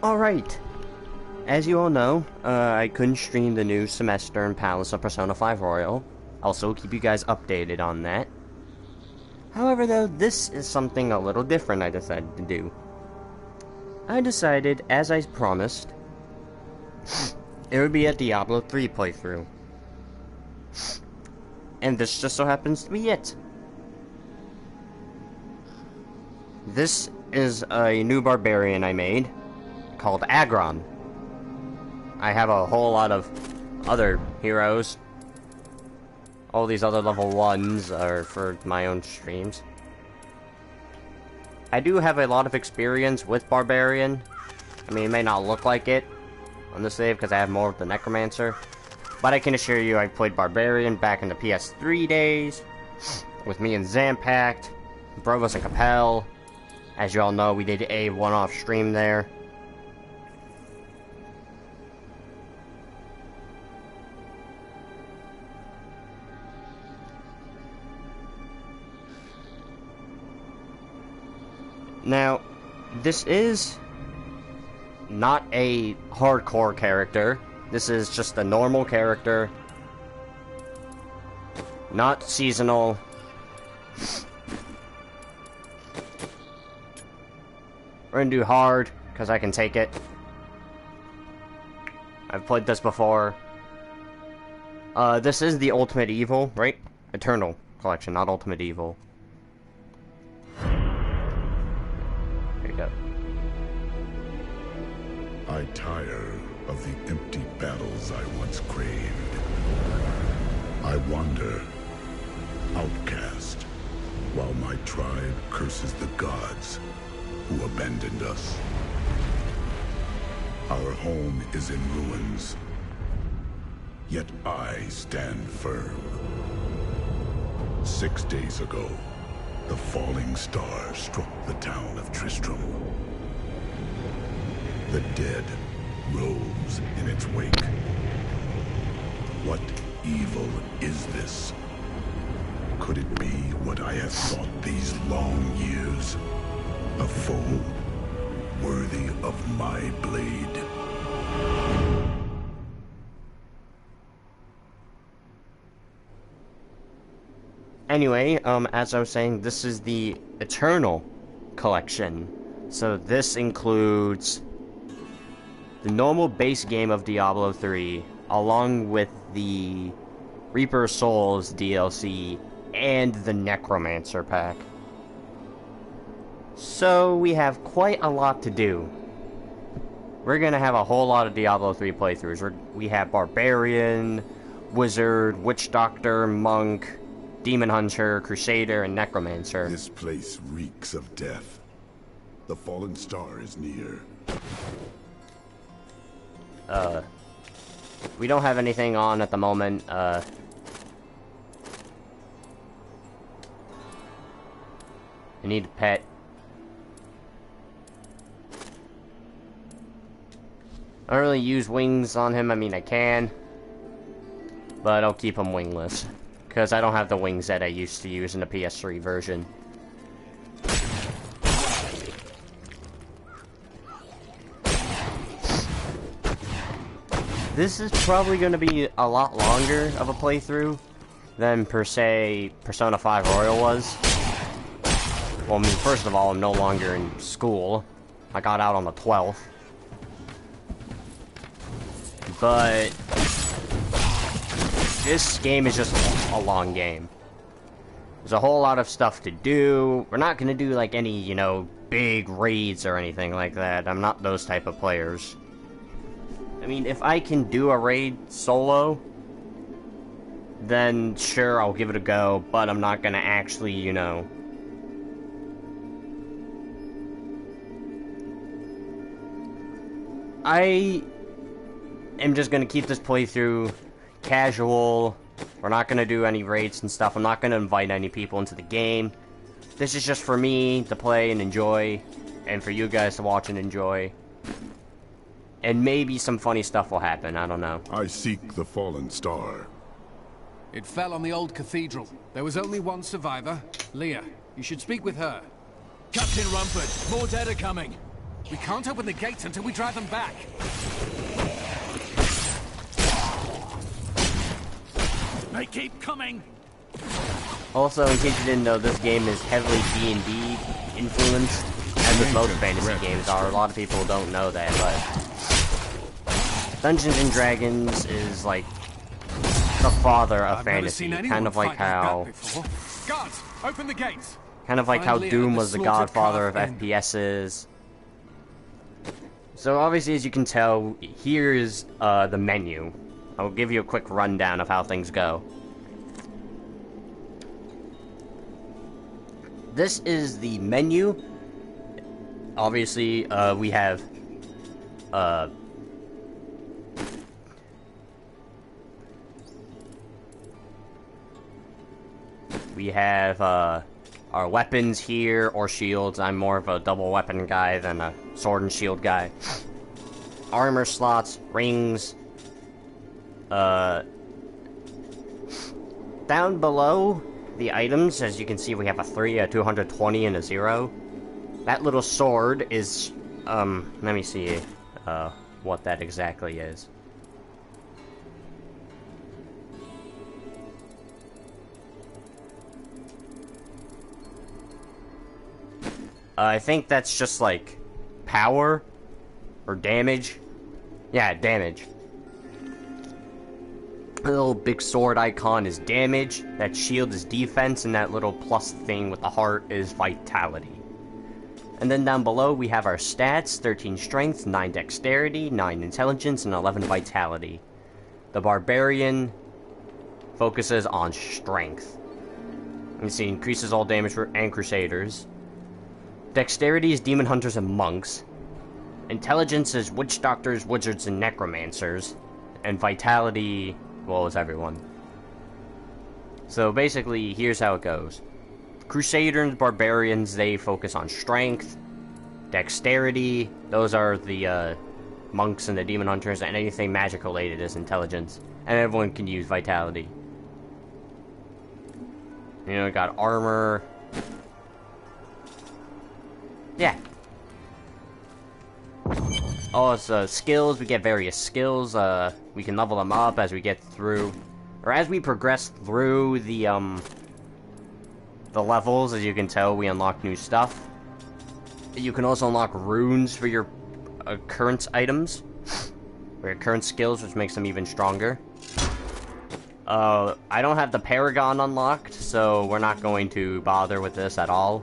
Alright, as you all know, I couldn't stream the new semester in Palace of Persona 5 Royal. Also, keep you guys updated on that. However, though, this is something a little different I decided to do. I decided, as I promised, it would be a Diablo 3 playthrough. And this just so happens to be it. This is a new barbarian I made, called Agron. I have a whole lot of other heroes. All these other level 1s are for my own streams. I do have a lot of experience with Barbarian. I mean, it may not look like it on the save because I have more of the Necromancer. But I can assure you I played Barbarian back in the PS3 days. With me and Zampact, Brovos and Capel. As you all know, we did a one-off stream there. Now, this is not a hardcore character. This is just a normal character. Not seasonal. We're gonna do hard, because I can take it. I've played this before. This is the Ultimate Evil, right? Eternal Collection, not Ultimate Evil. There you go. I tire of the empty battles I once craved. I wander, outcast, while my tribe curses the gods who abandoned us. Our home is in ruins, yet I stand firm. 6 days ago, the falling star struck the town of Tristram. The dead rose in its wake. What evil is this? Could it be what I have thought these long years? A foe worthy of my blade. Anyway, as I was saying, this is the Eternal Collection. So this includes the normal base game of Diablo 3, along with the Reaper of Souls DLC, and the Necromancer pack. So we have quite a lot to do. We're gonna have a whole lot of Diablo 3 playthroughs. We have Barbarian, Wizard, Witch Doctor, Monk, Demon Hunter, Crusader, and Necromancer. This place reeks of death. The fallen star is near. We don't have anything on at the moment. I need a pet. I don't really use wings on him. I mean, I can, but I'll keep him wingless because I don't have the wings that I used to use in the PS3 version. This is probably going to be a lot longer of a playthrough than, per se, Persona 5 Royal was. Well, I mean, first of all, I'm no longer in school. I got out on the 12th. But this game is just a long game. There's a whole lot of stuff to do. We're not going to do, like, any, you know, big raids or anything like that. I'm not those type of players. I mean, if I can do a raid solo, then sure, I'll give it a go, but I'm not gonna actually, you know... I am just gonna keep this playthrough casual. We're not gonna do any raids and stuff. I'm not gonna invite any people into the game. This is just for me to play and enjoy, and for you guys to watch and enjoy. And maybe some funny stuff will happen, I don't know. I seek the fallen star. It fell on the old cathedral. There was only one survivor, Leah. You should speak with her. Captain Rumford, more dead are coming. We can't open the gates until we drive them back. They keep coming. Also, in case you didn't know, this game is heavily D&D influenced, as with most fantasy games are. A lot of people don't know that, but Dungeons and Dragons is like the father of fantasy, kind of like how Guards, open the gates. kind of like how Doom was the godfather of FPSs. So obviously, as you can tell, here's the menu. I'll give you a quick rundown of how things go. This is the menu. Obviously, we have our weapons here, or shields. I'm more of a double weapon guy than a sword and shield guy. Armor slots, rings. Down below the items, as you can see, we have a 3, a 220, and a 0. That little sword is, let me see, what that exactly is. I think that's just, like, power, or damage. Yeah, damage. The little big sword icon is damage, that shield is defense, and that little plus thing with the heart is vitality. And then down below we have our stats: 13 strength, 9 dexterity, 9 intelligence, and 11 vitality. The barbarian focuses on strength. Let me see, increases all damage and crusaders. Dexterity is demon hunters and monks. Intelligence is witch doctors, wizards, and necromancers. And vitality, well, is everyone. So basically, here's how it goes. Crusaders, barbarians, they focus on strength. Dexterity, those are the monks and the demon hunters, and anything magic related is intelligence. And everyone can use vitality. You know, got armor. Yeah. Oh, it's skills. We get various skills. We can level them up as we get through, or as we progress through the levels. As you can tell, we unlock new stuff. You can also unlock runes for your current items, or your current skills, which makes them even stronger. I don't have the Paragon unlocked, so we're not going to bother with this at all.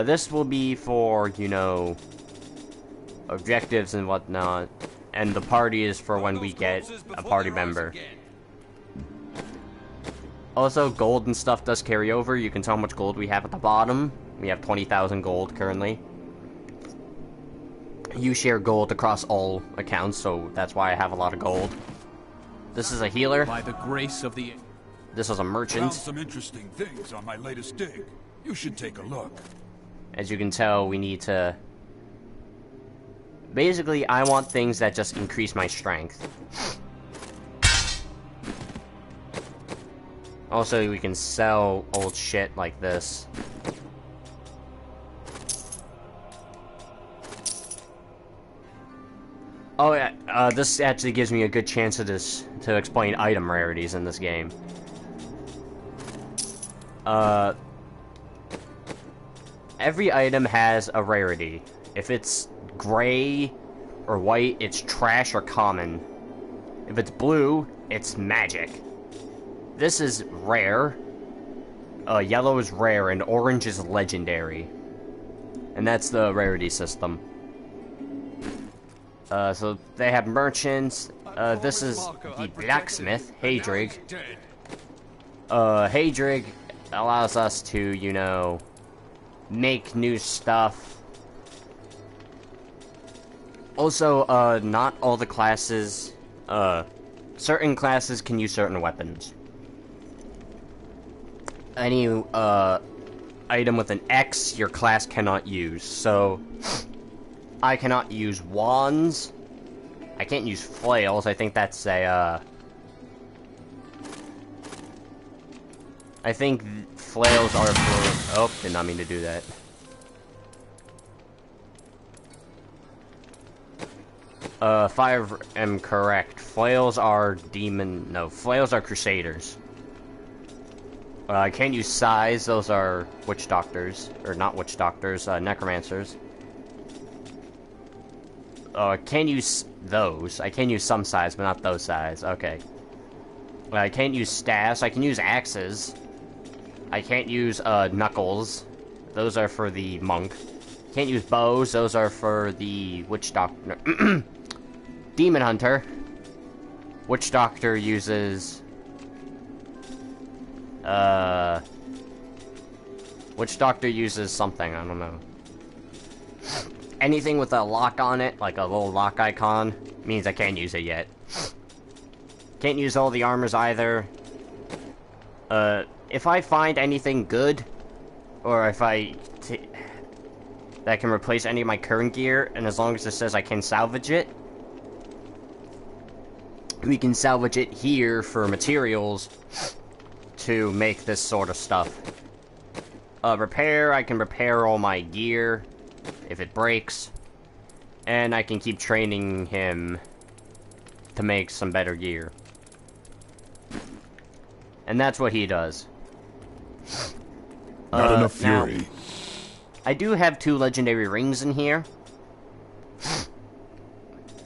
This will be for, you know, objectives and whatnot, and the party is for when we get a party member. Also, gold and stuff does carry over. You can tell how much gold we have at the bottom. We have 20,000 gold currently. You share gold across all accounts, so that's why I have a lot of gold. This is a healer. By the grace of the... This is a merchant. Found some interesting things on my latest dig. You should take a look. As you can tell, we need to... Basically, I want things that just increase my strength. Also, we can sell old shit like this. Oh yeah, this actually gives me a good chance to explain item rarities in this game. Every item has a rarity. If it's gray or white, it's trash or common. If it's blue, it's magic. This is rare. Yellow is rare, and orange is legendary. And that's the rarity system. So they have merchants. This is the blacksmith, Hadrig. Hadrig allows us to, you know, make new stuff. Also, not all the classes, certain classes can use certain weapons. Any, item with an X, your class cannot use. So, I cannot use wands. I can't use flails. I think that's a, I think flails are for... Oh, did not mean to do that. If I am correct, flails are flails are crusaders. I can't use size, those are witch doctors. Or not witch doctors, necromancers. I can't use those. I can use some size, but not those size. Okay. I can't use staffs. I can use axes. I can't use, knuckles. Those are for the monk. Can't use bows. Those are for the witch doctor. Demon hunter. Witch doctor uses... Witch doctor uses something. I don't know. Anything with a lock on it, like a little lock icon, means I can't use it yet. Can't use all the armors either. If I find anything good, or if that can replace any of my current gear, and as long as it says I can salvage it, we can salvage it here for materials to make this sort of stuff. Repair, I can repair all my gear if it breaks, and I can keep training him to make some better gear. And that's what he does. Not enough fury. Now, I do have 2 legendary rings in here,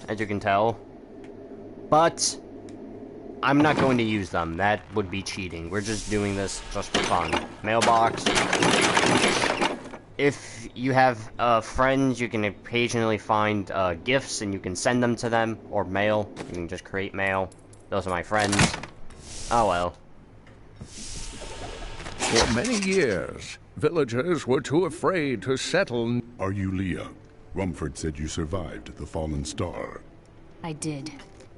as you can tell, but I'm not going to use them. That would be cheating. We're just doing this just for fun. Mailbox. If you have friends, you can occasionally find gifts and you can send them to them, or mail. You can just create mail. Those are my friends. Oh well. For many years, villagers were too afraid to settle. Are you Leah? Rumford said you survived the fallen star. I did,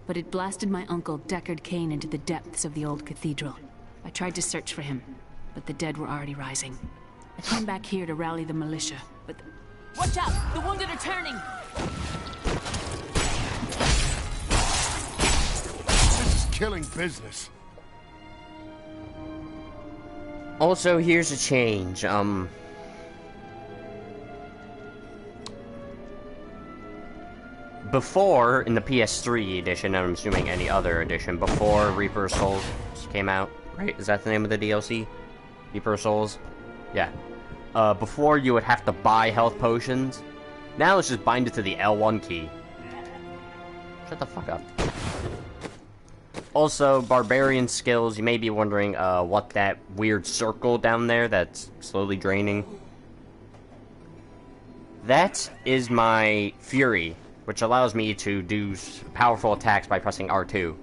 but it blasted my uncle Deckard Cain into the depths of the old cathedral. I tried to search for him, but the dead were already rising. I came back here to rally the militia, but... Watch out! The wounded are turning! This is killing business. Also, here's a change. Before, in the PS3 edition, and I'm assuming any other edition, before Reaper Souls came out, right? Is that the name of the DLC? Reaper Souls? Yeah. Before, you would have to buy health potions. Now it's just bind it to the L1 key. Shut the fuck up. Also, barbarian skills, you may be wondering what that weird circle down there that's slowly draining. That is my Fury, which allows me to do powerful attacks by pressing R2.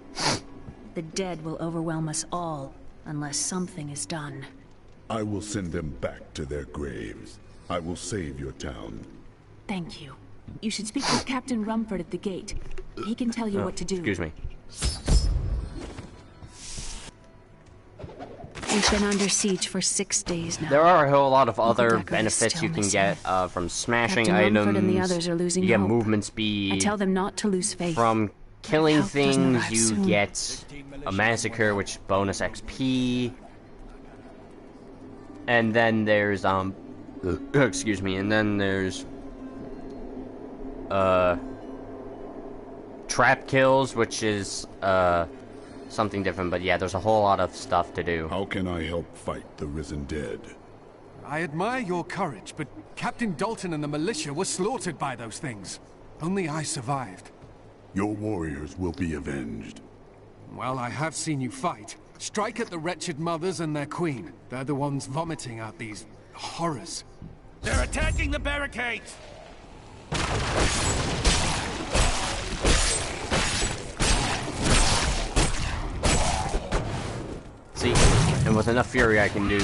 The dead will overwhelm us all, unless something is done. I will send them back to their graves. I will save your town. Thank you. You should speak with Captain Rumford at the gate. He can tell you what to do. Excuse me. We've been under siege for 6 days now. There are a whole lot of other Deckard is benefits still you can missing. get from smashing Captain items. Rumford and the others are losing you get hope. movement speed. I tell them not to lose faith. From killing Help doesn't things, arrive you soon. get a massacre, which bonus XP. And then there's excuse me. And then there's trap kills, which is something different. But yeah, there's a whole lot of stuff to do. How can I help fight the risen dead? I admire your courage, but Captain Dalton and the militia were slaughtered by those things. Only I survived. Your warriors will be avenged. Well, I have seen you fight. Strike at the wretched mothers and their queen. They're the ones vomiting out these horrors. They're attacking the barricades! See, and with enough fury, I can do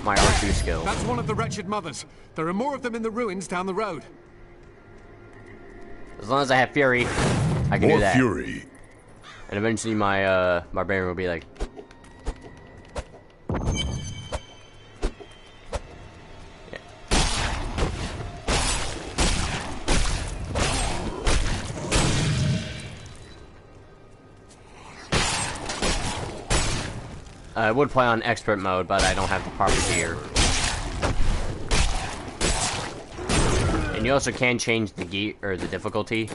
my R2 skill. That's one of the wretched mothers. There are more of them in the ruins down the road. As long as I have fury, I can More do that. fury. And eventually my barbarian will be like, I would play on expert mode, but I don't have the proper gear. And you also can change the gear or the difficulty.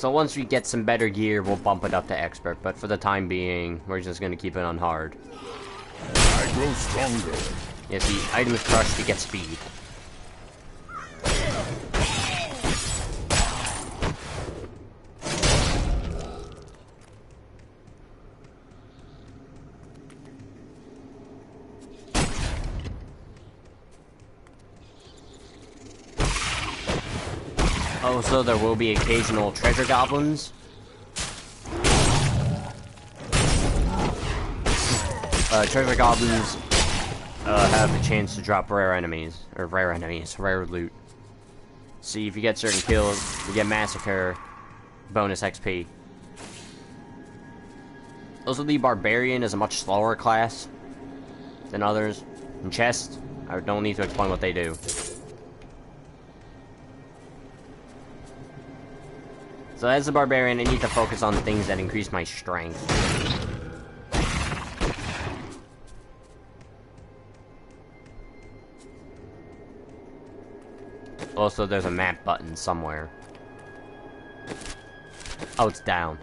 So once we get some better gear, we'll bump it up to expert, but for the time being, we're just gonna keep it on hard. I grow stronger. Yeah, see, items crushed to get speed. Also, there will be occasional treasure goblins. Treasure goblins have the chance to drop rare loot. See, if you get certain kills, you get massacre, bonus XP. Also, the barbarian is a much slower class than others. In chest, I don't need to explain what they do. So as a barbarian, I need to focus on things that increase my strength. Also, there's a map button somewhere. Oh, it's down.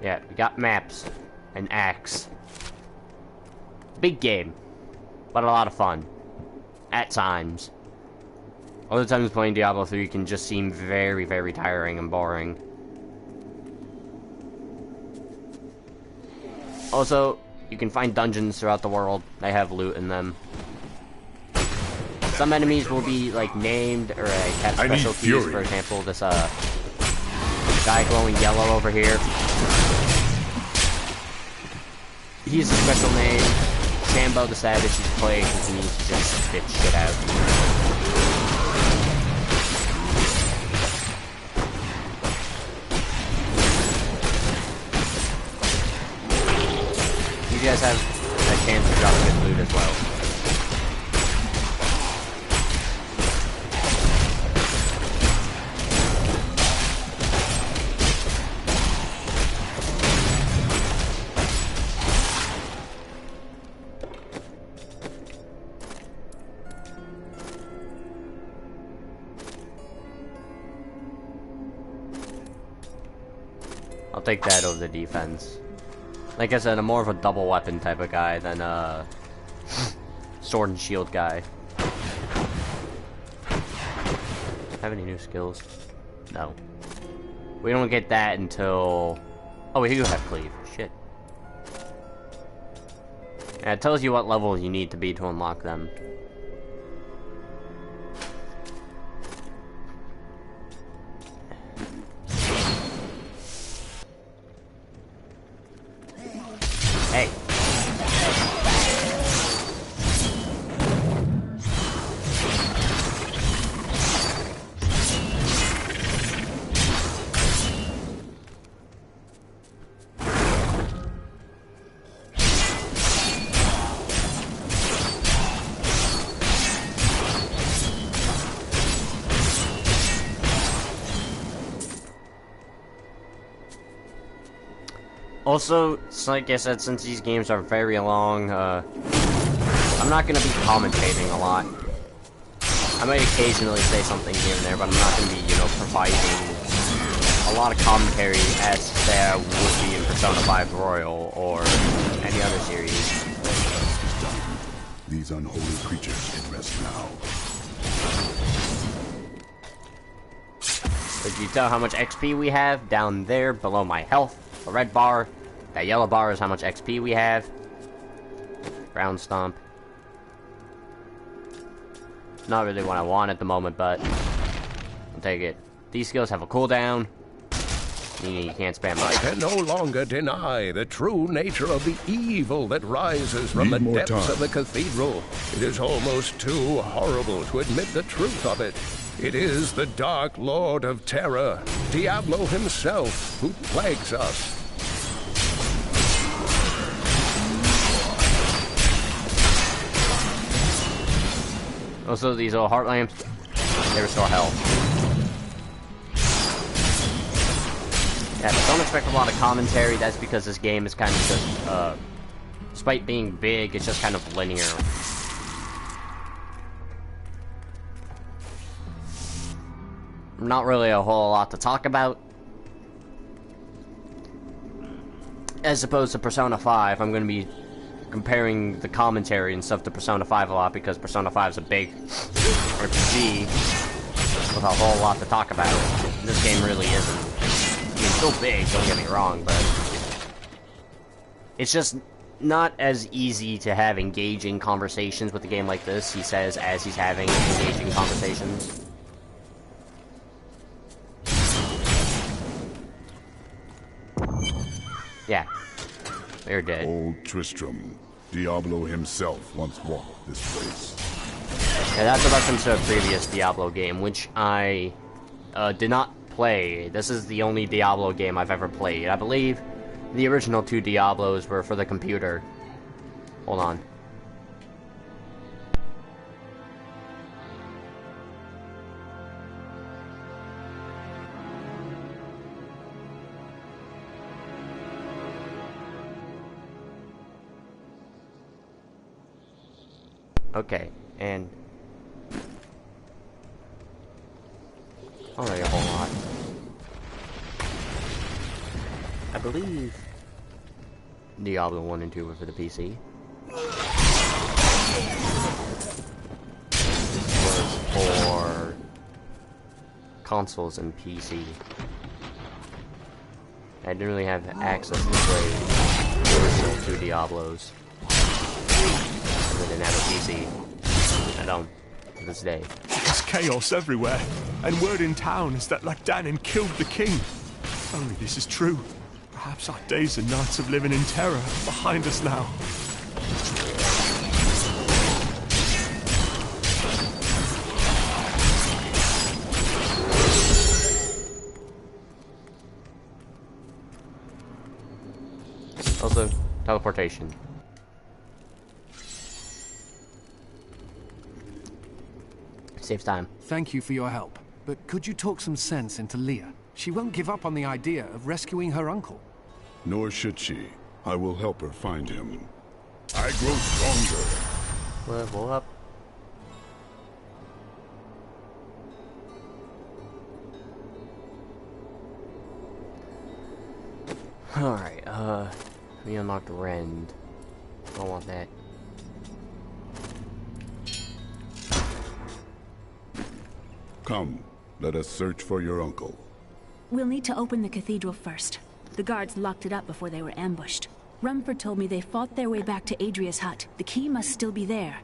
Yeah, we got maps. An axe. Big game. But a lot of fun. At times. Other times playing Diablo 3 can just seem very, very tiring and boring. Also, you can find dungeons throughout the world. They have loot in them. Some enemies will be, like, named, or have special keys. For example, this, guy glowing yellow over here. He's a special name. Shambo the Savage is played because he needs to just spit shit out. You guys have a chance to drop good loot as well. I'll take that over the defense. Like I said, I'm more of a double weapon type of guy than a sword and shield guy. Have any new skills? No. We don't get that until... Oh, we do have cleave. Shit. Yeah, it tells you what level you need to be to unlock them. Hey. Also, like I said, since these games are very long, I'm not going to be commentating a lot. I might occasionally say something here and there, but I'm not going to be, you know, providing a lot of commentary as, say, I would be in Persona 5 Royal or any other series. These unholy creatures can rest now. Did you tell how much XP we have down there below my health? The red bar, that yellow bar is how much XP we have. Ground stomp. Not really what I want at the moment, but I'll take it. These skills have a cooldown. Meaning you can't spam much. I can no longer deny the true nature of the evil that rises from the depths of the cathedral. It is almost too horrible to admit the truth of it. It is the Dark Lord of Terror, Diablo himself, who plagues us. Also, these little heart lamps, they restore health. Yeah, but don't expect a lot of commentary. That's because this game is kind of just, despite being big, it's just kind of linear. Not really a whole lot to talk about. as opposed to Persona 5, I'm going to be comparing the commentary and stuff to Persona 5 a lot because Persona 5 is a big RPG with a whole lot to talk about. This game really isn't. I mean, it's still big, don't get me wrong, but it's just not as easy to have engaging conversations with a game like this, he says, as he's having engaging conversations. Yeah. They're dead. Old Tristram. Diablo himself once walked this place. Yeah, that's a reference to a previous Diablo game, which I did not play. This is the only Diablo game I've ever played. I believe the original 2 Diablos were for the computer. Hold on. Okay, and already a whole lot. I believe Diablo 1 and 2 were for the PC. This was for consoles and PC. I didn't really have access to play the original 2 Diablos. I didn't have a PC. I don't, to this day. There's chaos everywhere, and word in town is that Lagdanin killed the king. If only this is true. Perhaps our days and nights of living in terror are behind us now. Also, teleportation. Saves time. Thank you for your help. But could you talk some sense into Leah? She won't give up on the idea of rescuing her uncle. Nor should she. I will help her find him. I grow stronger. Level up. Alright, we unlocked Rend. Don't want that. Come, let us search for your uncle. We'll need to open the cathedral first. The guards locked it up before they were ambushed. Rumford told me they fought their way back to Adria's hut. The key must still be there.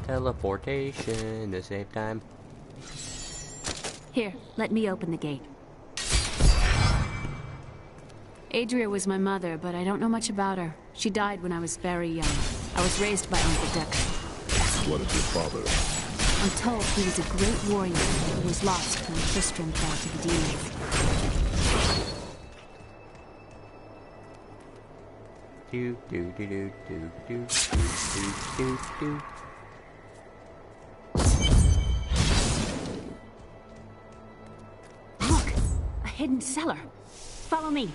Teleportation to save time. Here, let me open the gate. Adria was my mother, but I don't know much about her. She died when I was very young. I was raised by Uncle Deckard. What of your father? I'm told he was a great warrior who was lost when Tristram fell to the demons. Do do do do do do do do do. Look! A hidden cellar. Follow me.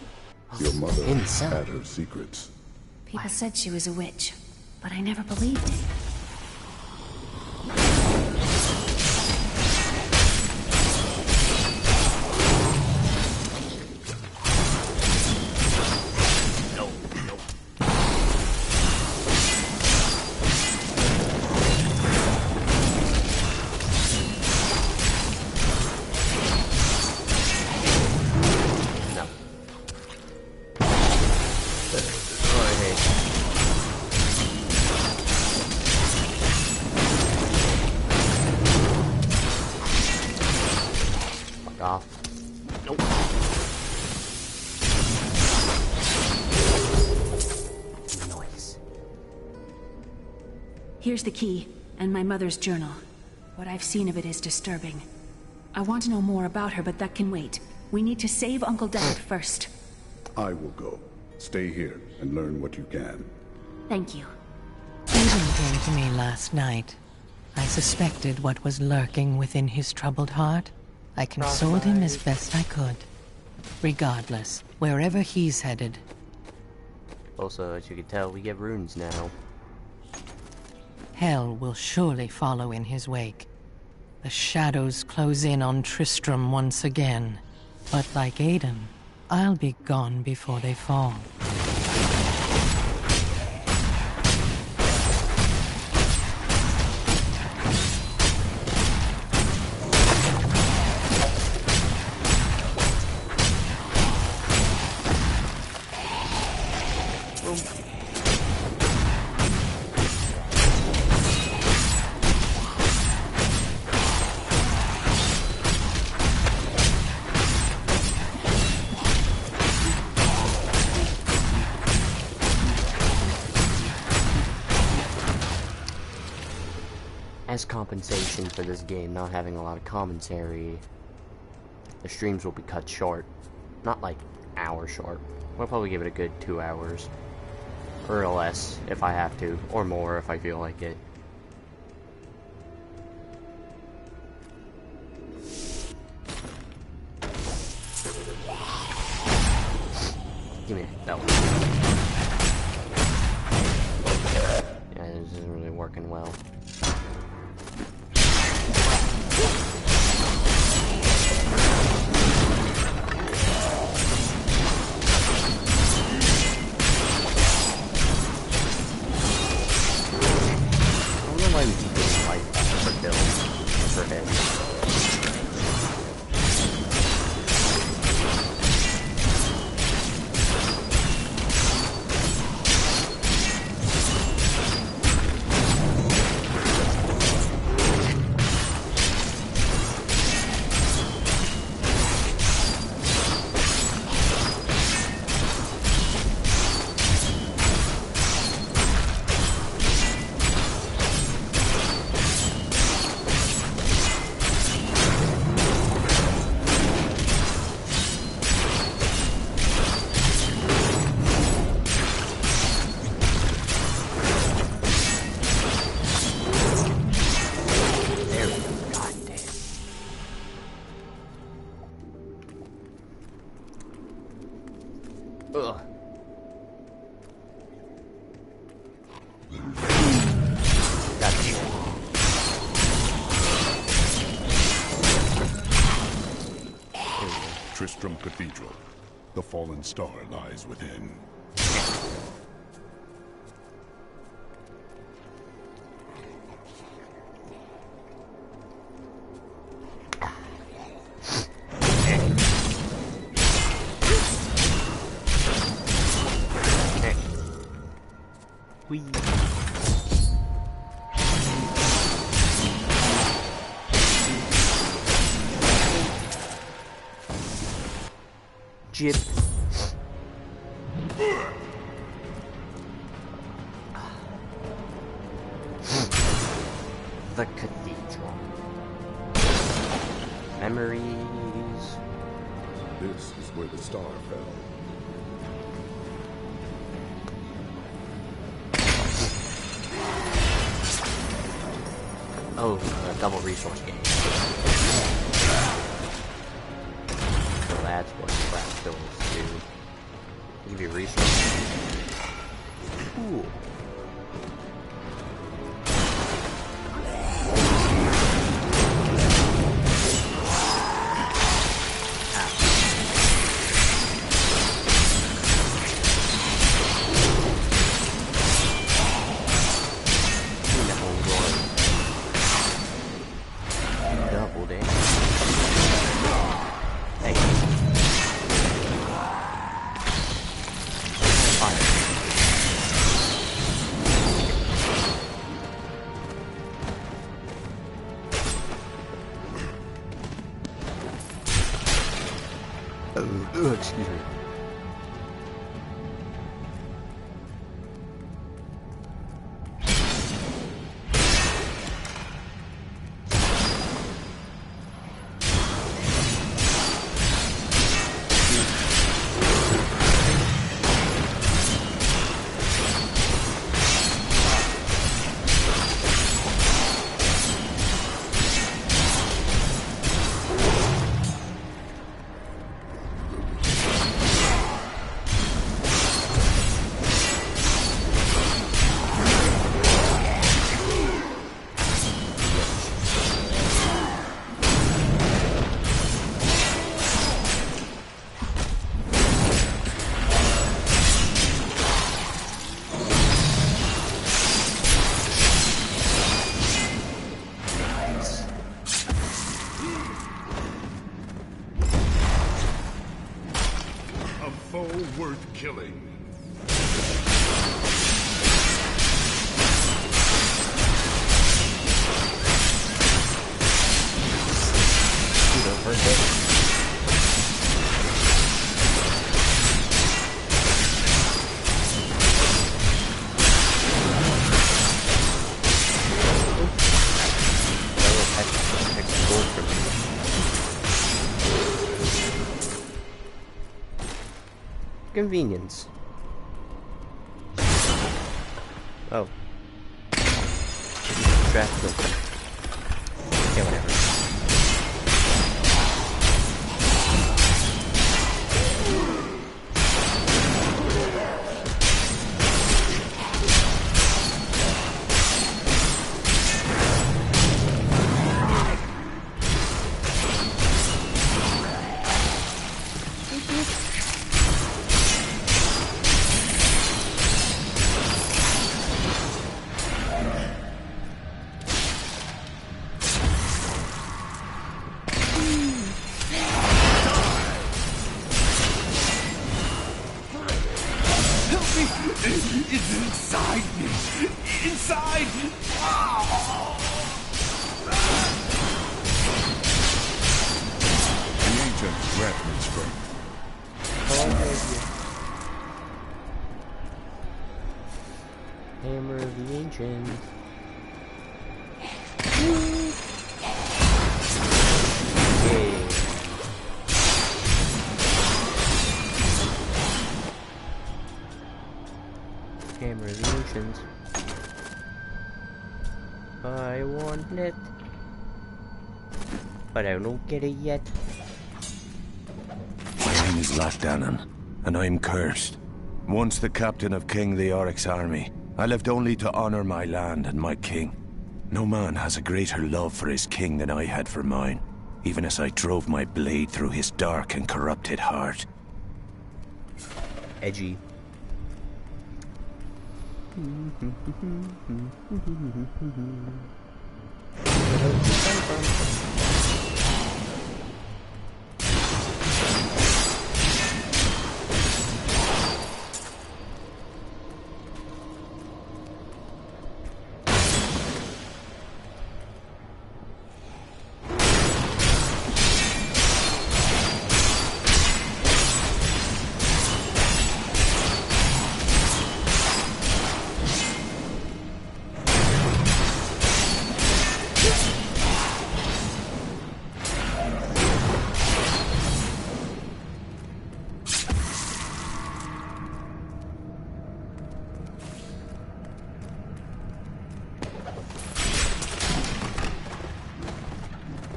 Your mother Hidden cellar. had her secrets. People said she was a witch, but I never believed it. Here's the key, and my mother's journal. What I've seen of it is disturbing. I want to know more about her, but that can wait. We need to save Uncle Deckard first. I will go. Stay here and learn what you can. Thank you. Aiden came to me last night. I suspected what was lurking within his troubled heart. I consoled him as best I could. Regardless, wherever he's headed. Also, as you can tell, we get runes now. Hell will surely follow in his wake. The shadows close in on Tristram once again. But like Aiden, I'll be gone before they fall. As compensation for this game not having a lot of commentary, the streams will be cut short. Not like hour short. We'll probably give it a good 2 hours. Or less, if I have to. Or more, if I feel like it. Give me that one. Yeah, this isn't really working well. Ugh. Gotcha. Tristram Cathedral. The fallen star lies within. Jib. The cathedral. Memories. This is where the star fell. Oh, a double resource game. So that's what crap bills do. Give you resources. Cool. Excuse me. foe worth killing. Convenience. Oh. Draft open. Yeah, whatever. It's inside me! Inside! The ancient Ratman's strength. Hammer of the Ancient. Yay. Hammer of the Ancient. I want it, but I don't get it yet. My name is Latdanan, and I'm cursed. Once the captain of King Leoric's army, I lived only to honor my land and my king. No man has a greater love for his king than I had for mine, even as I drove my blade through his dark and corrupted heart. Edgy.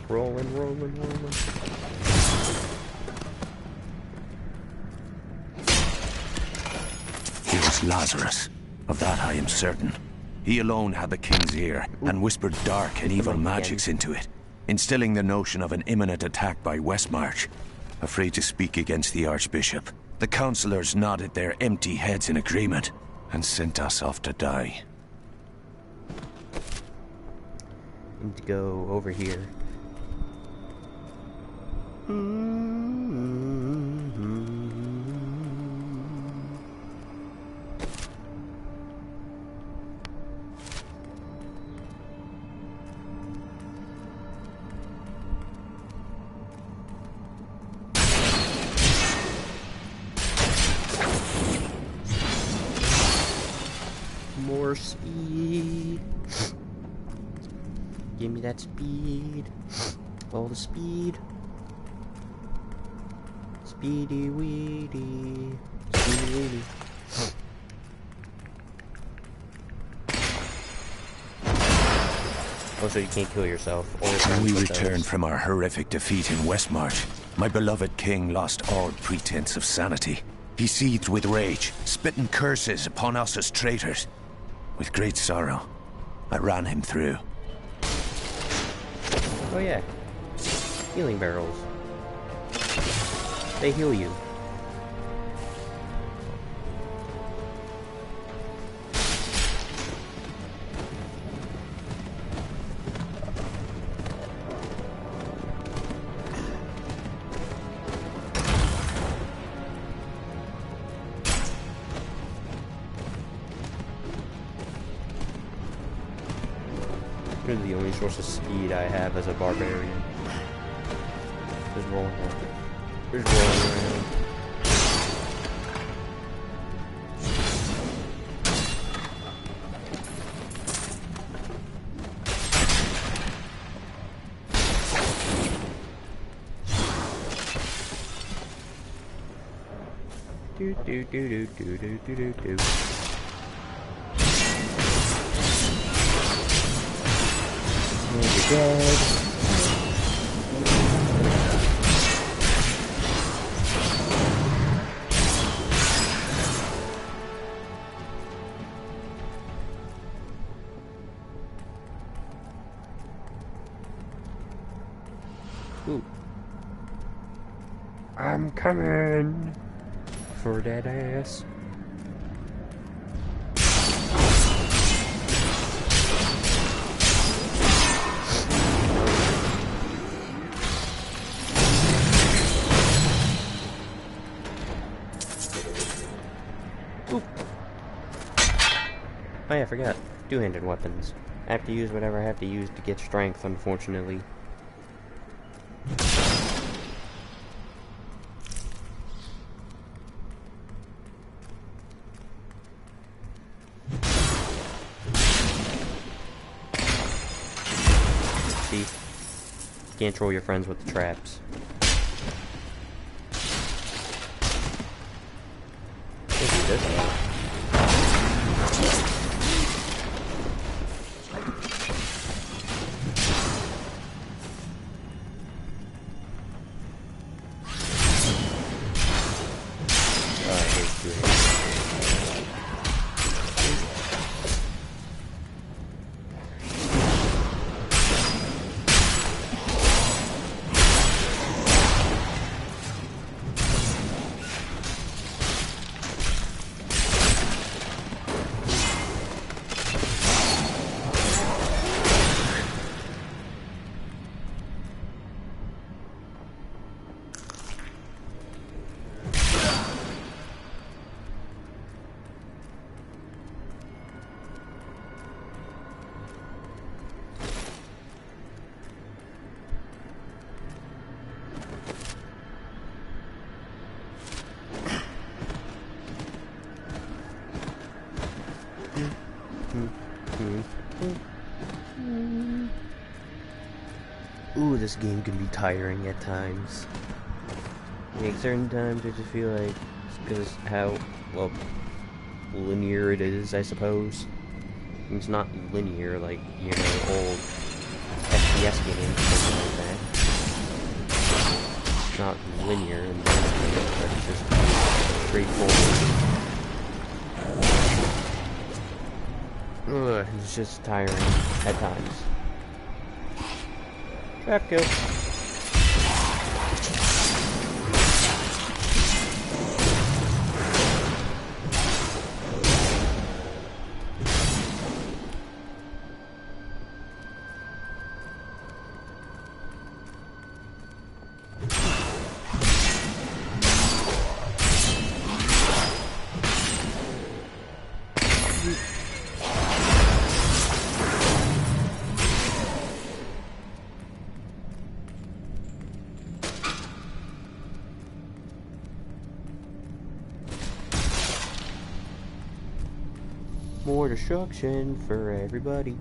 Rolling. It was Lazarus. Of that I am certain. He alone had the king's ear, and whispered dark and evil magics into it, instilling the notion of an imminent attack by Westmarch. Afraid to speak against the Archbishop, the councillors nodded their empty heads in agreement, and sent us off to die. Need to go over here. More speed. Give me that speed. All the speed. Speedy weedy. Speedy weedy. Oh, so you can't kill yourself. Or When we returned from our horrific defeat in Westmarch, my beloved king lost all pretense of sanity. He seethed with rage, spitting curses upon us as traitors. With great sorrow, I ran him through. Oh yeah. Healing barrels. They heal you. This is the only source of speed I have as a barbarian. Just rolling around. Just rolling around. Do do do do do do do do do. You're dead. Ooh. I'm coming for that ass. Oop. Oh yeah, I forgot. Two-handed weapons. I have to use whatever I have to use to get strength, unfortunately. See? Can't troll your friends with the traps. Let's do this way. Ooh, this game can be tiring at times. Like, certain times I just feel like it's because how, well, linear it is, I suppose. It's not linear like, you know, old FPS games, something like that. It's not linear and but it's just straightforward. Ugh, it's just tiring at times. Trap kill. More destruction for everybody.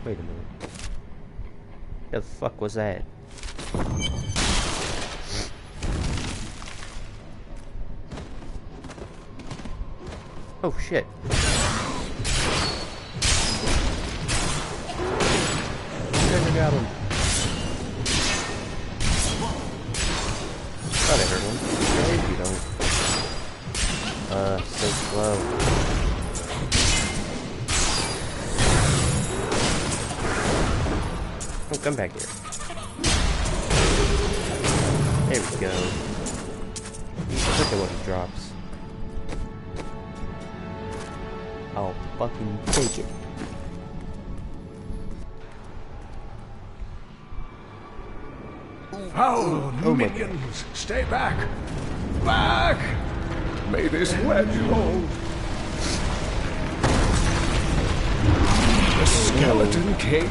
Wait a minute. The fuck was that? Oh shit. Never got him. Thought I heard one. Maybe you don't. So slow. Oh, come back here. There we go. Look at what he drops. fucking take it. Foul minions! Stay back! Back! May this wedge hold. The Skeleton King?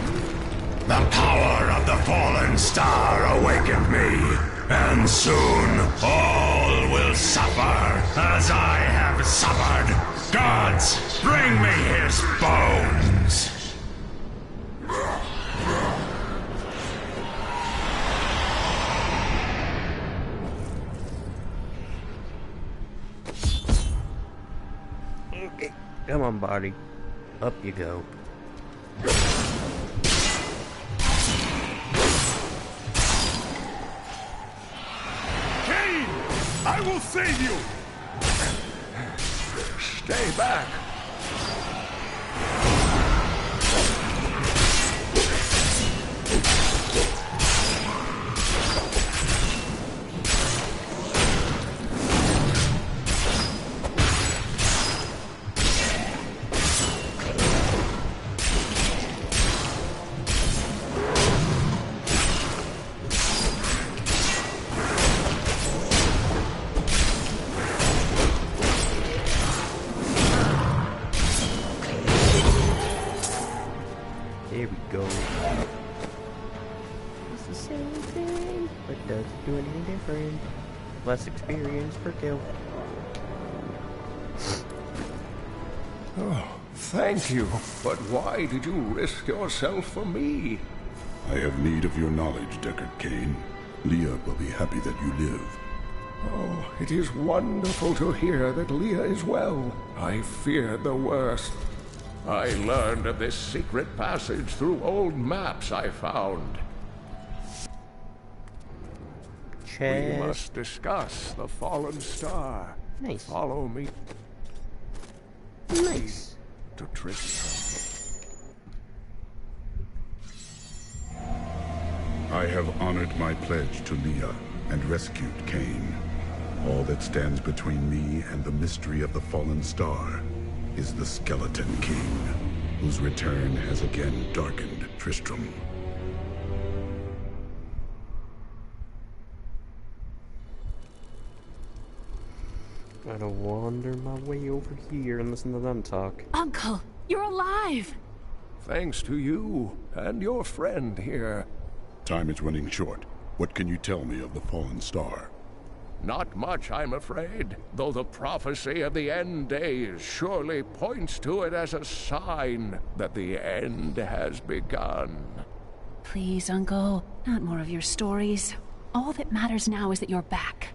The power of the fallen star awakened me, and soon all will suffer as I have suffered. Gods, bring me his bones! Okay, come on, body. Up you go. Cain! I will save you! Stay back! There we go. It's the same thing, but doesn't do anything different. Less experience per kill. Oh, thank you. But why did you risk yourself for me? I have need of your knowledge, Deckard Cain. Leah will be happy that you live. Oh, it is wonderful to hear that Leah is well. I feared the worst. I learned of this secret passage through old maps I found. Chest. We must discuss the fallen star. Nice. Follow me Nice. to Tristram. I have honored my pledge to Leah and rescued Cain. All that stands between me and the mystery of the fallen star is the Skeleton King, whose return has again darkened Tristram. Gotta wander my way over here and listen to them talk. Uncle, you're alive! Thanks to you and your friend here. Time is running short. What can you tell me of the fallen star? Not much, I'm afraid, though the prophecy of the end days surely points to it as a sign that the end has begun. Please, Uncle, not more of your stories. All that matters now is that you're back.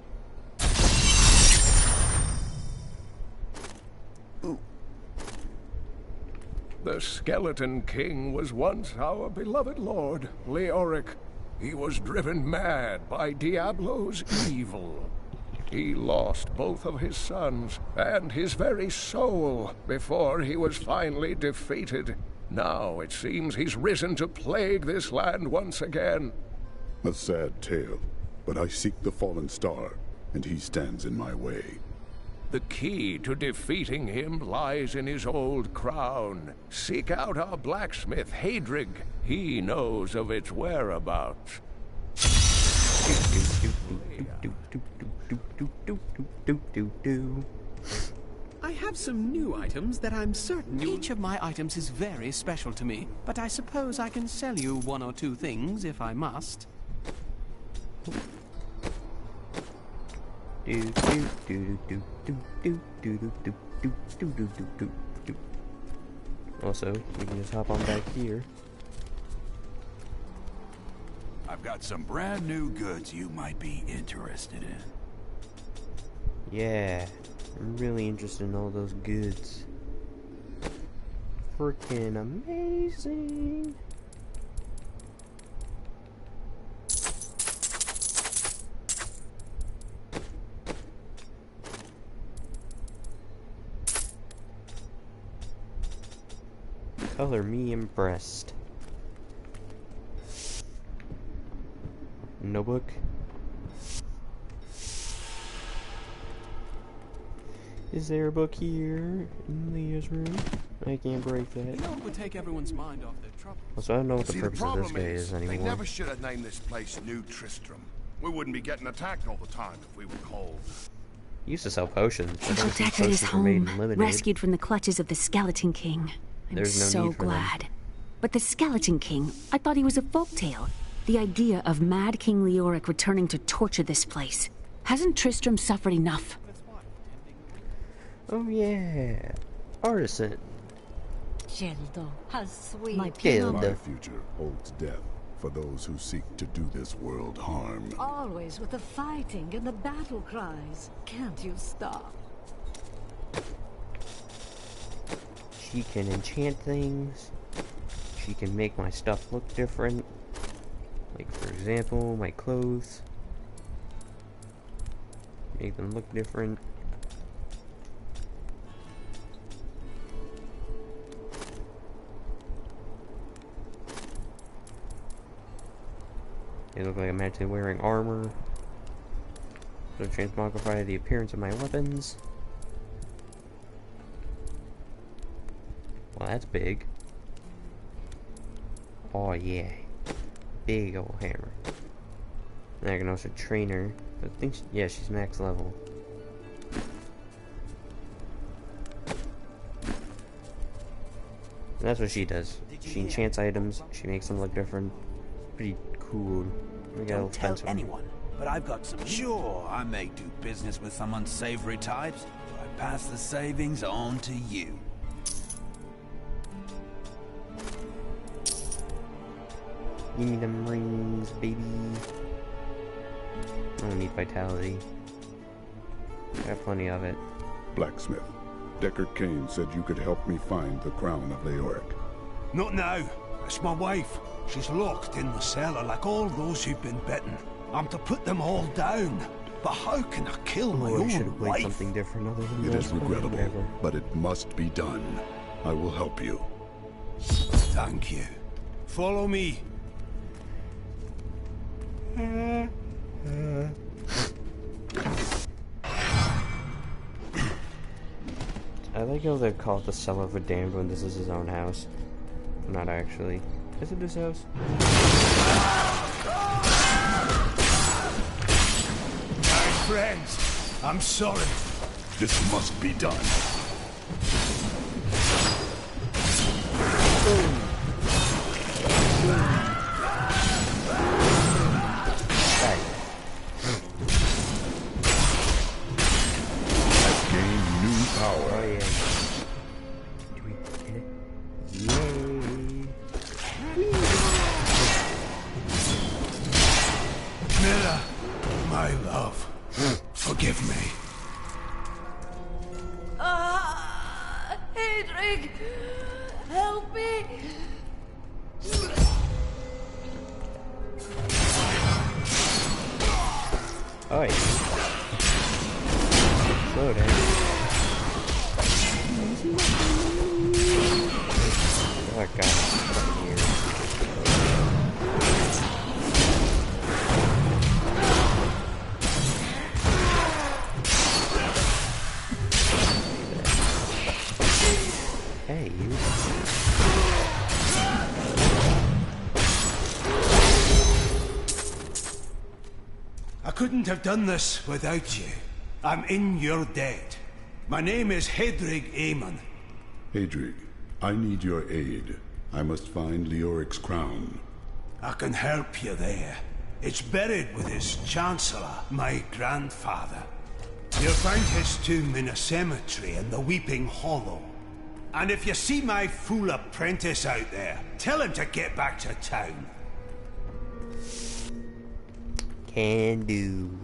The Skeleton King was once our beloved lord, Leoric. He was driven mad by Diablo's evil. He lost both of his sons and his very soul before he was finally defeated. Now it seems he's risen to plague this land once again. A sad tale, but I seek the fallen star, and he stands in my way. The key to defeating him lies in his old crown. Seek out our blacksmith, Hadrig. He knows of its whereabouts. I have some new items that I'm certain each of my items is very special to me, but I suppose I can sell you one or two things if I must. Also, we can just hop on back here. I've got some brand new goods you might be interested in. Yeah, I'm really interested in all those goods. Freaking amazing. Color me impressed. No book. Is there a book here in Leah's room? I can't break that. You know, it would take everyone's mind off their troubles. Also, I don't know what the See, purpose the of this problem guy is they anymore. never should have named this place New Tristram. We wouldn't be getting attacked all the time if we were cold. He used to sell potions. Uncle Deckard is home, rescued from the clutches of the Skeleton King. I'm so glad. But the Skeleton King, I thought he was a folktale. The idea of Mad King Leoric returning to torture this place. Hasn't Tristram suffered enough? Oh yeah, artisan. Geldo, how sweet. My future holds death for those who seek to do this world harm. Always with the fighting and the battle cries. Can't you stop? She can enchant things. She can make my stuff look different. Like, for example, my clothes. Make them look different. They look like I'm actually wearing armor. So transmogrify the appearance of my weapons. Well, that's big. Oh yeah. Big old hammer. And I can also train her. I think yeah, she's max level. And that's what she does. She enchants items, she makes them look different. Pretty cool. Don't tell anyone, but I've got some... Sure, I may do business with some unsavory types, but I pass the savings on to you. Give me them rings, baby. I don't need vitality. I got plenty of it. Blacksmith, Deckard Cain said you could help me find the crown of Leoric. Not now. It's my wife. She's locked in the cellar like all those who've been bitten. I'm to put them all down. But how can I kill my own wife? Something different other than It this, is regrettable, but it must be done. I will help you. Thank you. Follow me. I like how they call it the Cellar of a Damned when this is his own house. Not actually. Is it his house? My friends, I'm sorry. This must be done. I've gained new power. Oh yeah. Do we get it? Yay! Mira, my love, forgive me. Hedrig, help me. Oh yeah. Slow down. Oh god, fucking weird. Hey, you. I couldn't have done this without you. I'm in your debt. My name is Hedrig Aemon. Hedrig, I need your aid. I must find Leoric's crown. I can help you there. It's buried with his chancellor, my grandfather. You'll find his tomb in a cemetery in the Weeping Hollow. And if you see my fool apprentice out there, tell him to get back to town. Can do.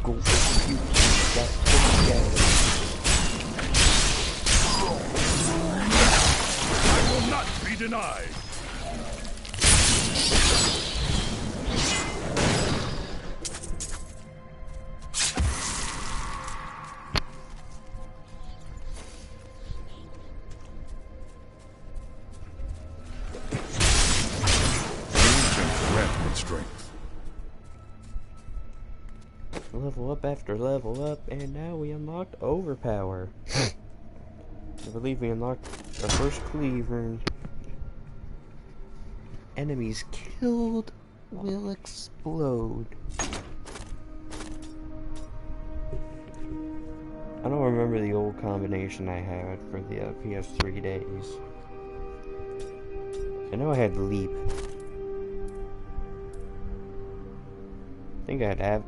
Go for you. I will not be denied. Level up after level up, and now we unlocked Overpower. I believe we unlocked our first cleaver. Enemies killed will explode. I don't remember the old combination I had for the PS3 days. I know I had Leap. I think I'd have...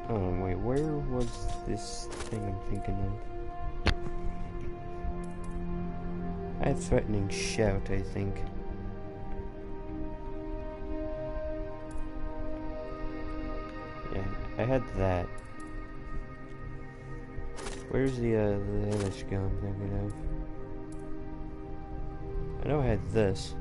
Oh, wait, where was this thing I'm thinking of? I had Threatening Shout, I think. Yeah, I had that. Where's the other skill I'm thinking of? I know I had this.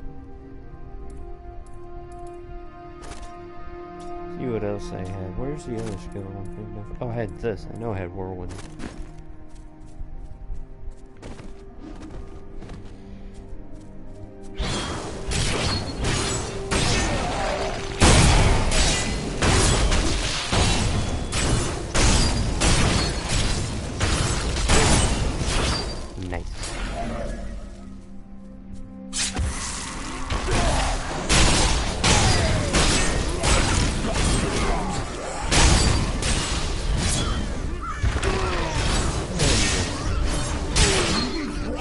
See what else I had. Where's the other skill I'm thinking of? Oh, I had this. I know I had Whirlwind.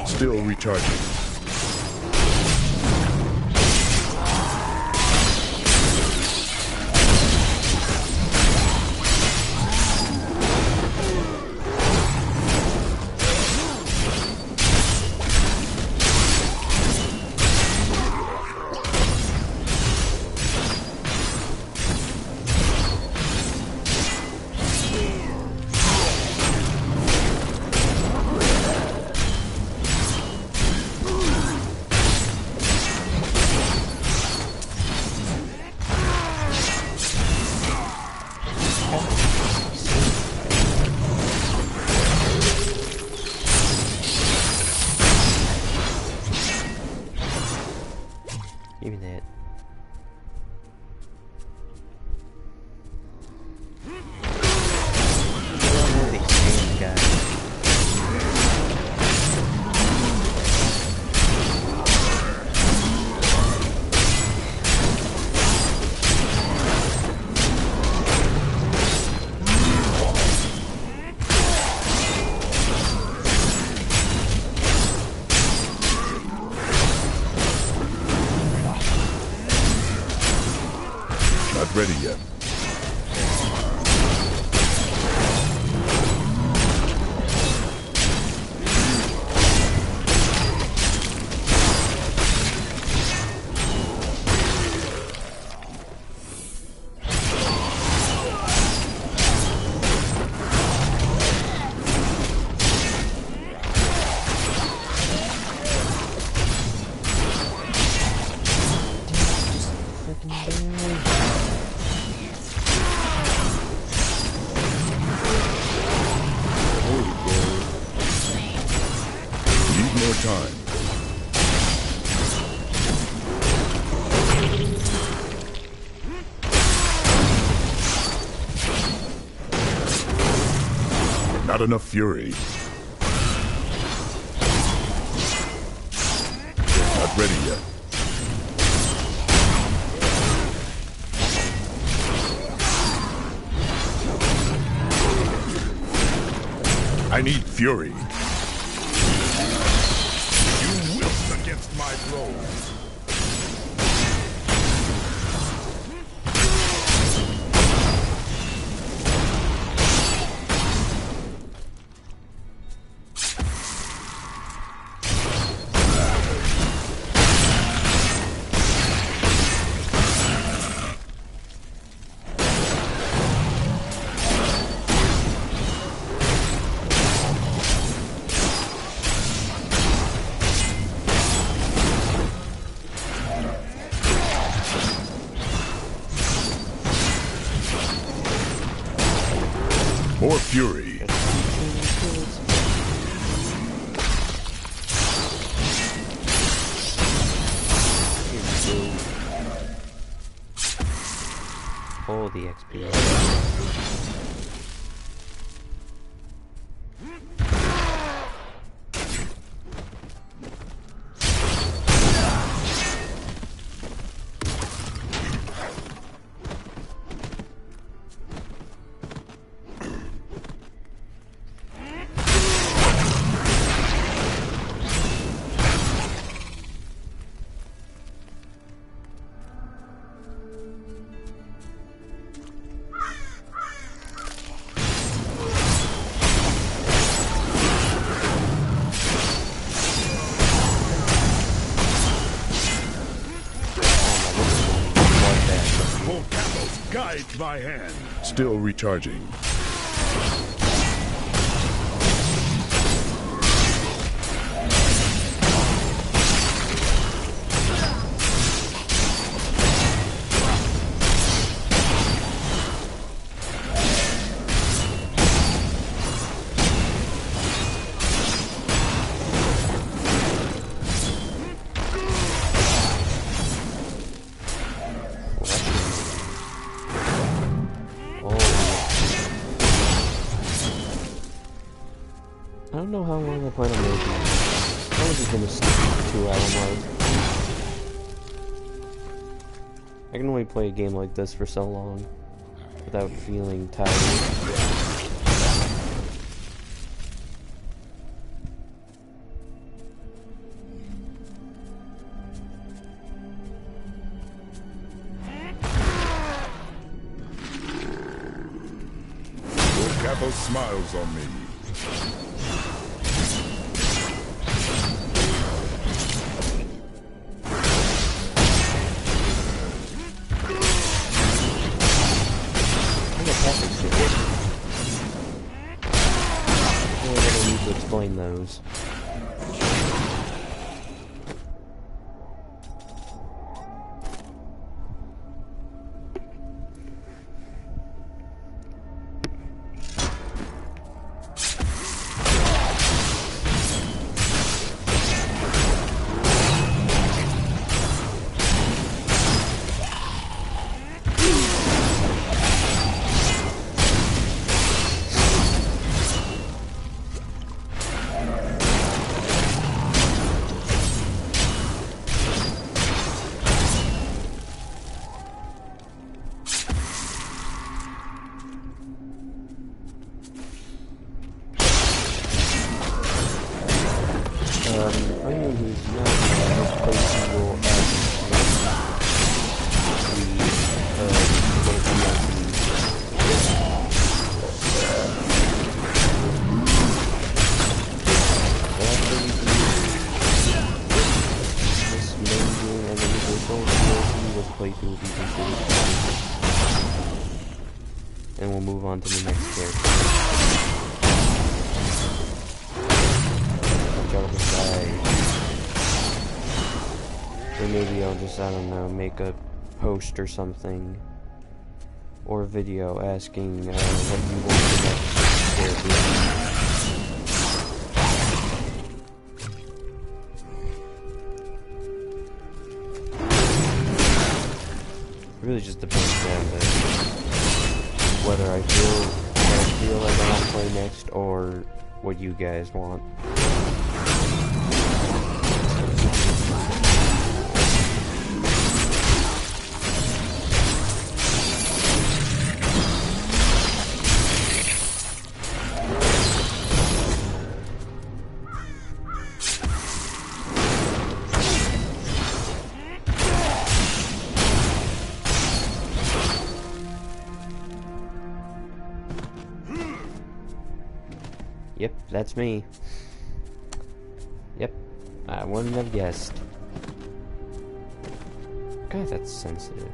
Still recharging. Give me that. Not ready yet. Time. Not enough fury. Not ready yet. I need fury. Against my blows. More fury. All the XP. Guide my hand. Still recharging. I don't know how long I plan on making this. I'm probably just gonna stick to 2-hour mark. I can only play a game like this for so long without feeling tired. Capo smiles on me. Explain those. And we'll move on to the next character. Or maybe I'll just, I don't know, make a post or something. Or a video asking what you want the next character. It really just depends on whether I feel like I want to play next or what you guys want. Yep, that's me. Yep, I wouldn't have guessed. God, that's sensitive.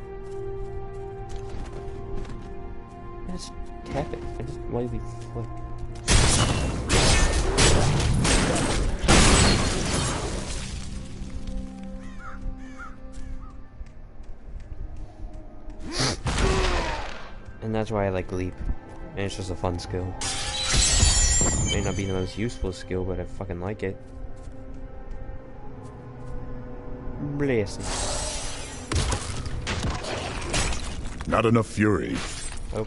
I just tap it. I just lightly flick. And that's why I like leap. And it's just a fun skill. May not be the most useful skill, but I fucking like it. Bless. Not enough fury. Oh.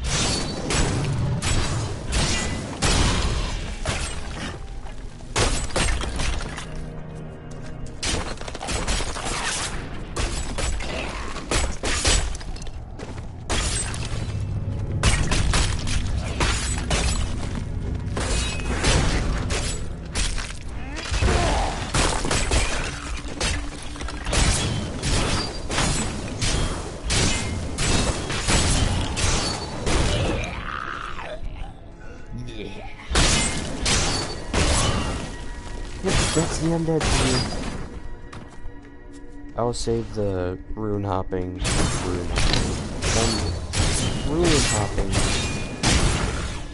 That's the undead view. I'll save the rune hopping. Rune hopping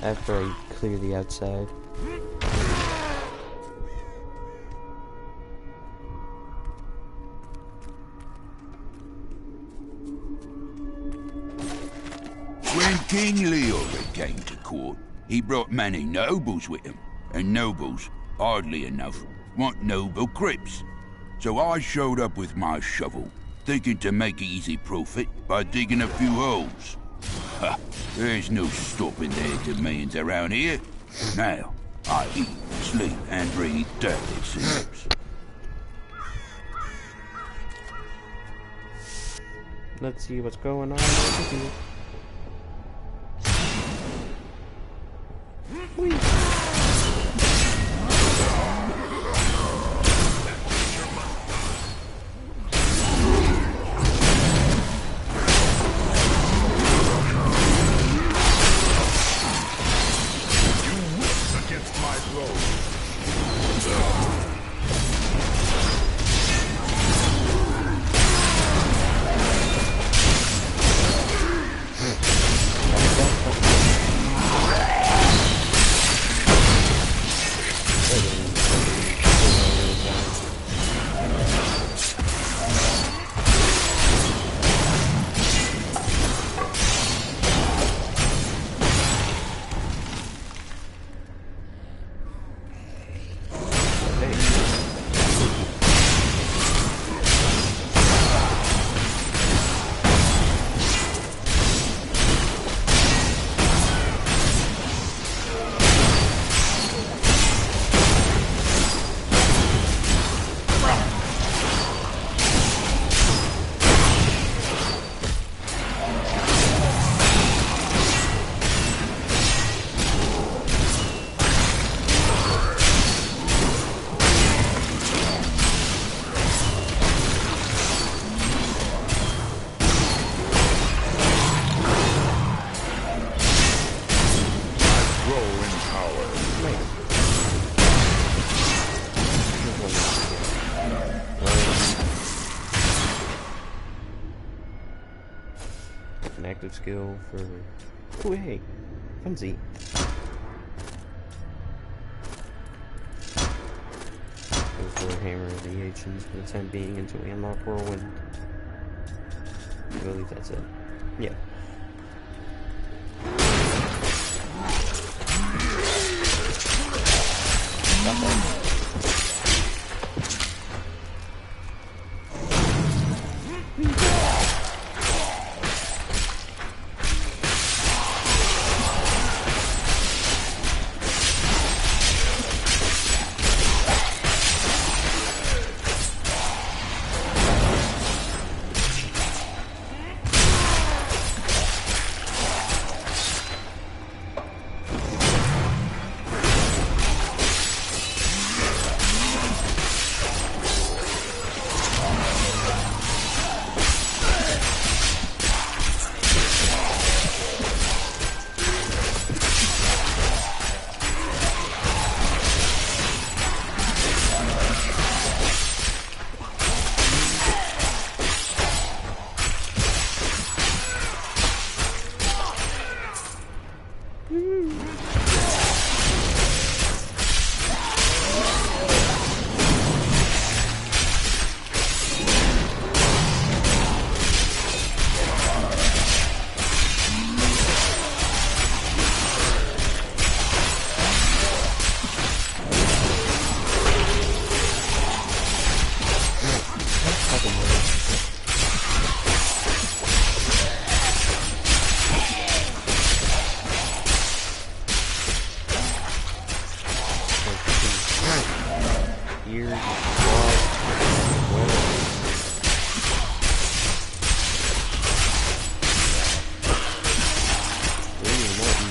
after I clear the outside. When King Leored came to court, he brought many nobles with him, and nobles, oddly enough, want noble crypts. So I showed up with my shovel, thinking to make easy profit by digging a few holes. Ha! There's no stopping their demands around here. Now, I eat, sleep, and breathe dirty soups. Let's see what's going on over here. Whee. Active skill for... Oh, hey! Funzy. Go for Hammer of the Ancients for the time being until we unlock Whirlwind. I believe that's it. Yeah. Stop that.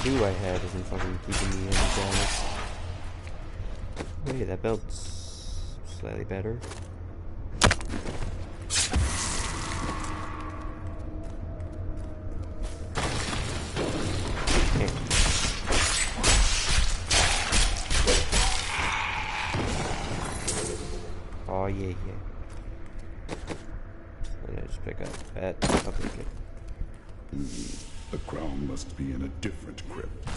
do I have isn't fucking keeping me in, guys. Hey, that belt's slightly better. Okay. Oh yeah, yeah. Let's pick up that. I'll pick it. The crown must be in a different crypt.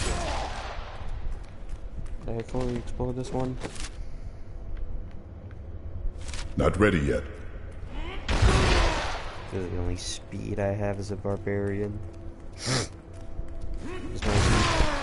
Did I fully explore this one? Not ready yet. This is the only speed I have as a barbarian. Just my speed.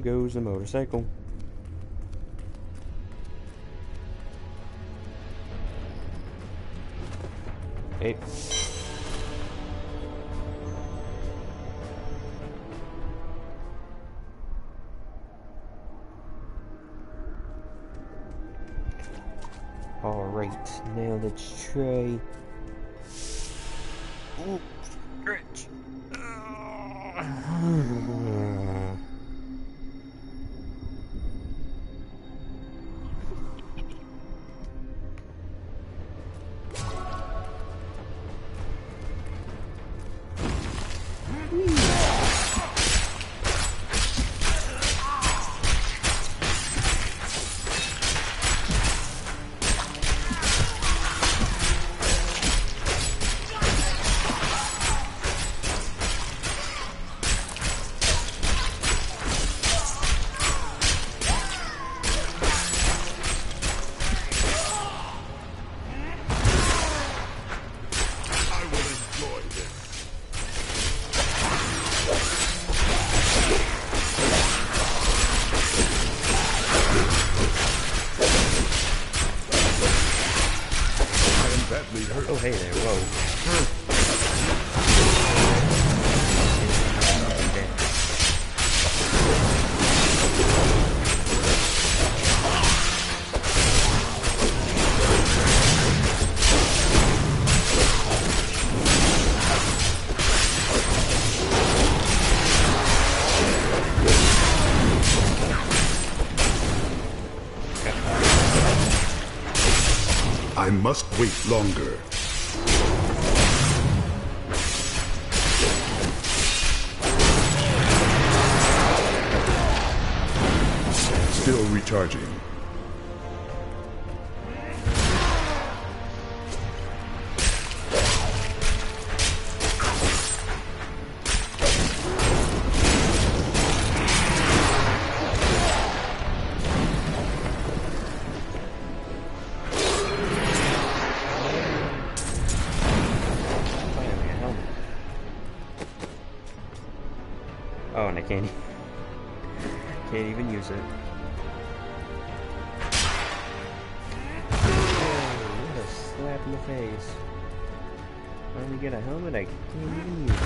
Goes a motorcycle. Hey. Alright, now let's try. Ooh, stretch. Oh, hey there, whoa. I must wait longer. Still recharging. Oh, and I can't even use it. Oh, what a slap in the face. Finally get a helmet, I can't even use it.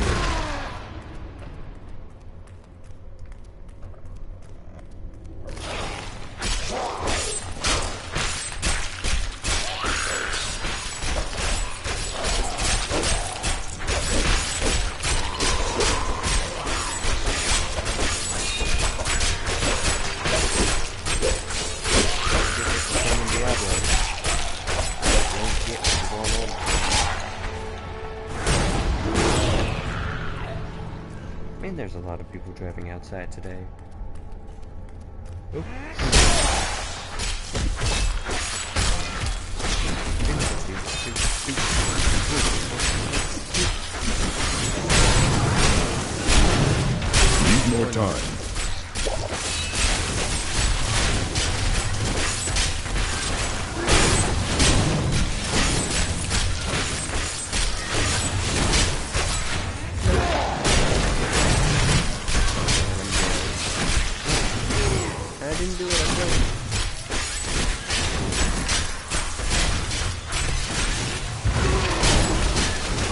There's a lot of people driving outside today. Oh. Need more time.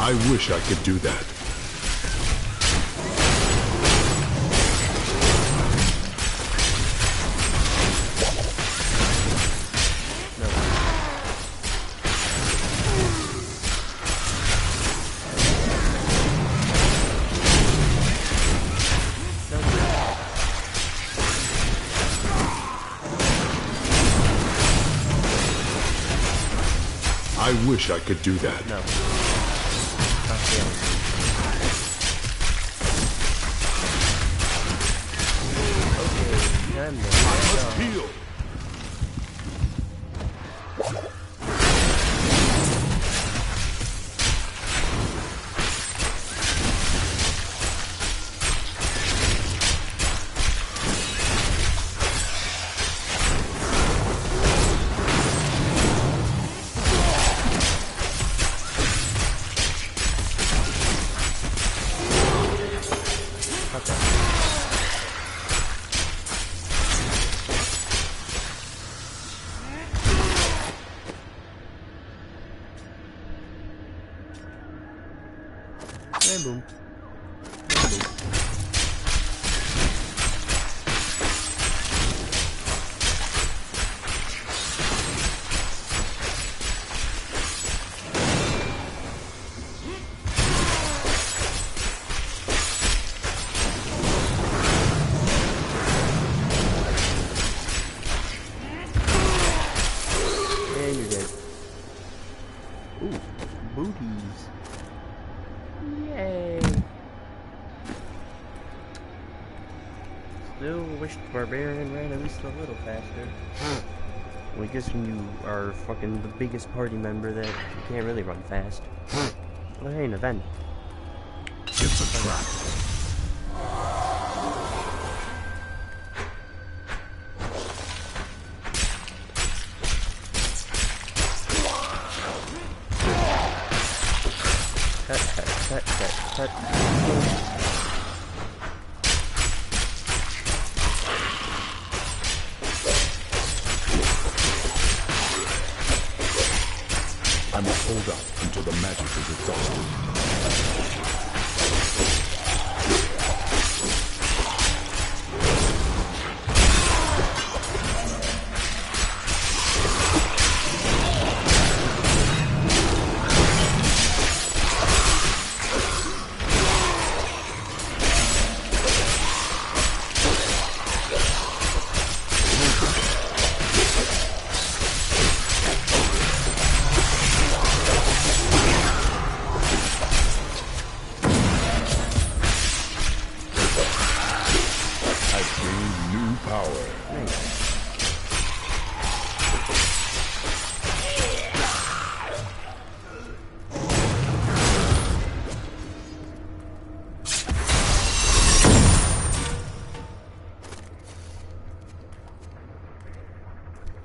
I wish I could do that. I wish I could do that. No. Okay, I must heal. And boom. And you're dead. Ooh, booties. Yay! Still wish the barbarian ran at least a little faster. Well, I guess when you are fucking the biggest party member that you can't really run fast. Well, hey, an event. It's a trap. Cut. I must hold up until the magic is exhausted.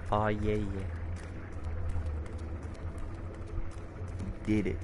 Oh yeah. Did it.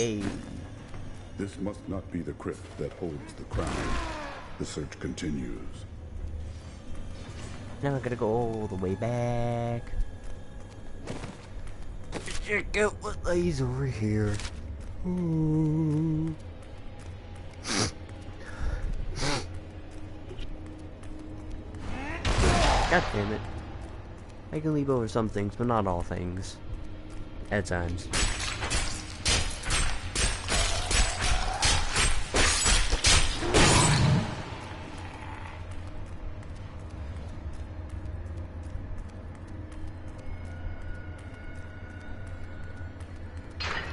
Hey. This must not be the crypt that holds the crown. The search continues. Now I gotta go all the way back. Check out what lays over here. God damn it. I can leap over some things, but not all things. At times.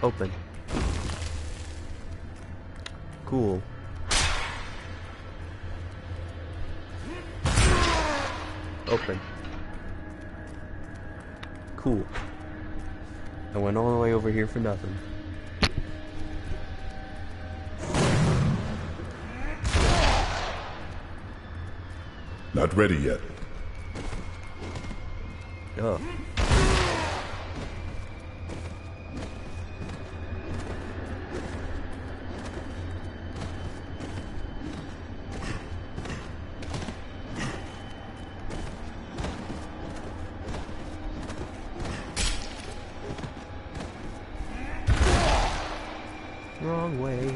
Open. Cool. Open. Cool. I went all the way over here for nothing. Not ready yet. Oh. Wrong way.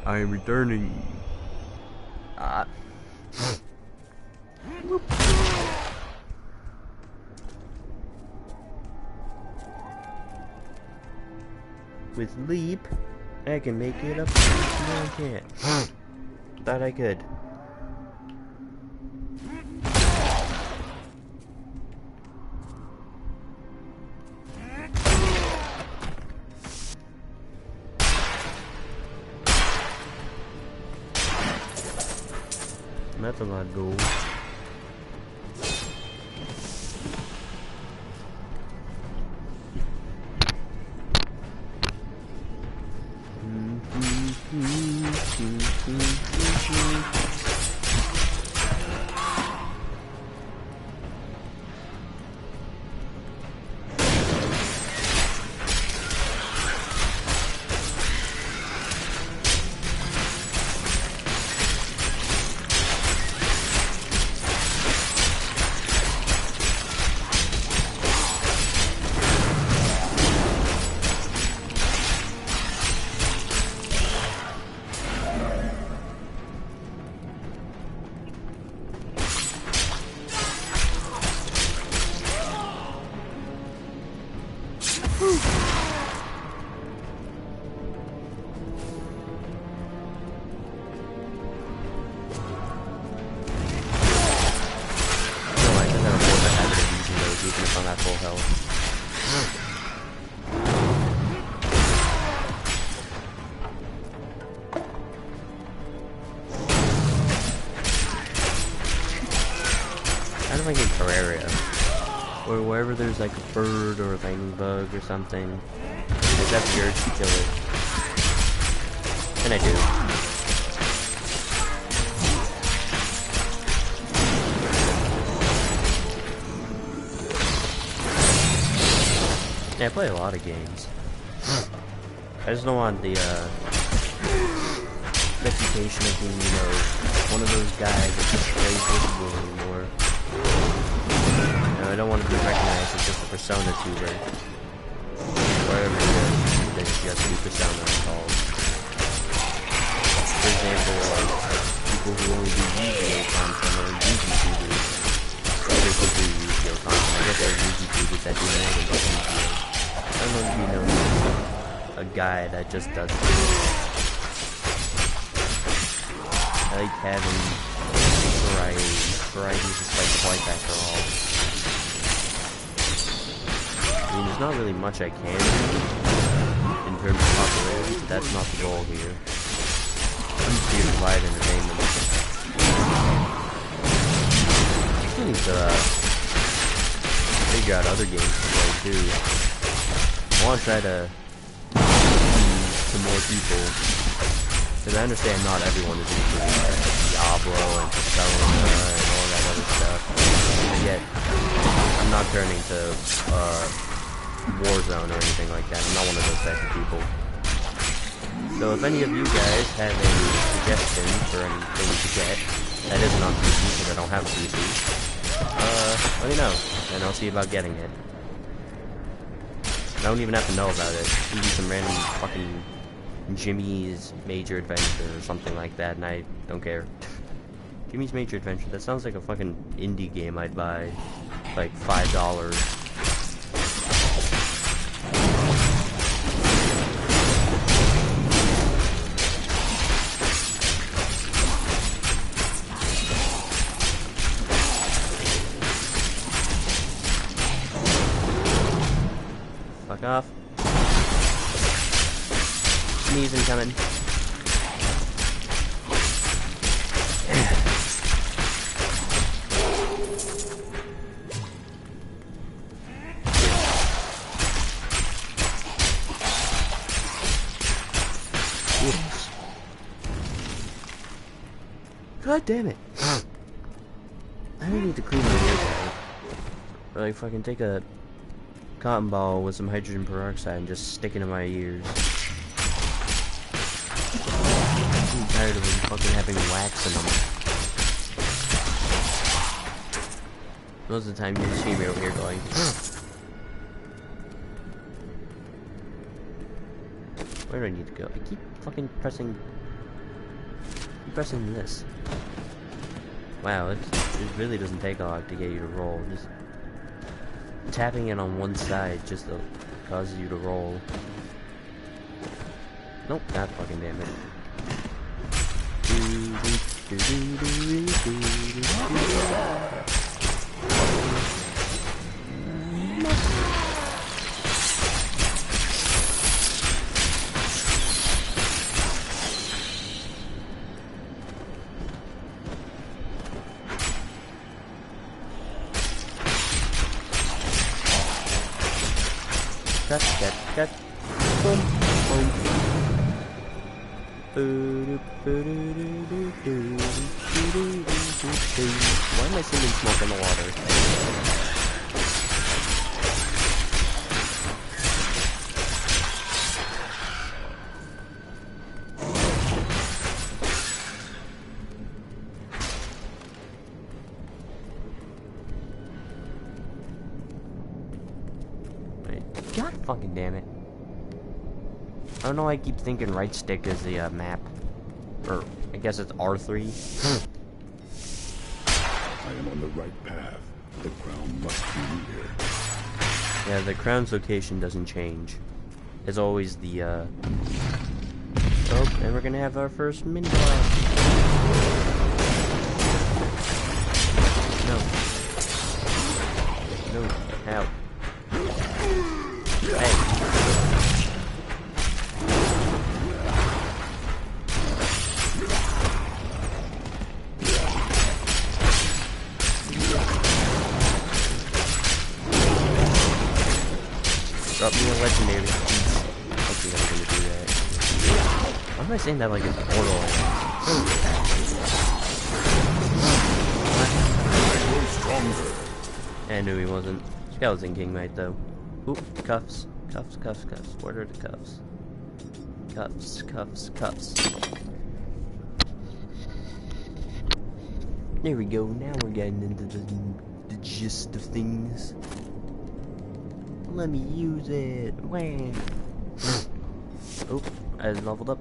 I am returning. With leap, I can make it up. No, I can't. Thought I could. That's a lot of gold. Or wherever there's like a bird or a lightning bug or something, I just have the urge to kill it. And I do. Yeah, I play a lot of games. I just don't want the reputation of being, you know, one of those guys that just plays visible anymore. I don't want to be recognized as just a Persona tuber. Wherever there's just two Persona involved. For example, like, people who only do Yu-Gi-Oh content or Yu-Gi tubers. Other people do Yu-Gi-Oh content. I guess there are Yu-Gi tubers that do more than just Yu-Gi-Oh. I don't want to be known as a guy that just does it. I like having variety. Variety is just like life after all. I mean, there's not really much I can do in terms of popularity, but that's not the goal here. I'm just here to provide entertainment. I still need to figure out other games to play too. I want to try to to more people, because I understand not everyone is into Diablo and Persona and all that other stuff, and yet I'm not turning to Warzone or anything like that. I'm not one of those type of people. So if any of you guys have any suggestions for anything to get that isn't on PC, because I don't have a PC, let me know, and I'll see about getting it. I don't even have to know about it. It can be some random fucking Jimmy's Major Adventure or something like that, and I don't care. Jimmy's Major Adventure, that sounds like a fucking indie game I'd buy, like $5. Fuck off. Sneezing coming. God damn it. I don't need to clean my ears out. Like fucking take a cotton ball with some hydrogen peroxide and just stick it in my ears. I'm tired of them fucking having wax in them. Most of the time you just see me over here going, where do I need to go? I keep fucking pressing this. Wow, it really doesn't take a lot to get you to roll. Just tapping it on one side just causes you to roll. Nope, not fucking damn it. Cut. Boom, boom. Why am I singing Smoke in the Water? God fucking damn it. I don't know why I keep thinking right stick is the map. Or, I guess it's R3. I am on the right path. The crown must be near. Yeah, the crown's location doesn't change. It's always the, Oh, and we're gonna have our first mini boss. No. Out. Hey. Drop me a legendary. Hopefully I'm gonna do that. Why am I saying that like it's Portal? I knew he wasn't. Skeleton King might though. Oop, cuffs. Cuffs. What are the cuffs? Cuffs. There we go, now we're getting into the gist of things. Let me use it. Wham. Oh, I leveled up.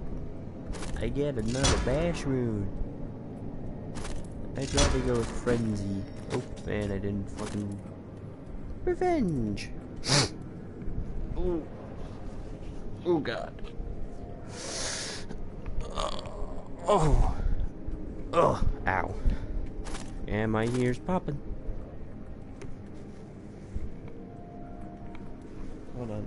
I get another bash rune. I'd rather go with Frenzy. Oh, man, I didn't fucking... Revenge! Oh, God. Oh, ow. And my ear's popping. Hold on.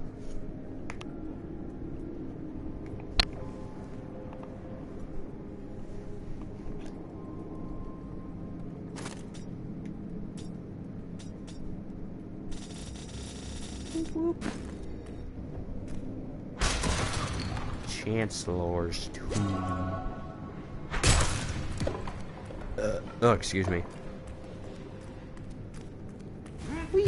Whoop. Chancellor's Tomb. Oh, excuse me. Whee!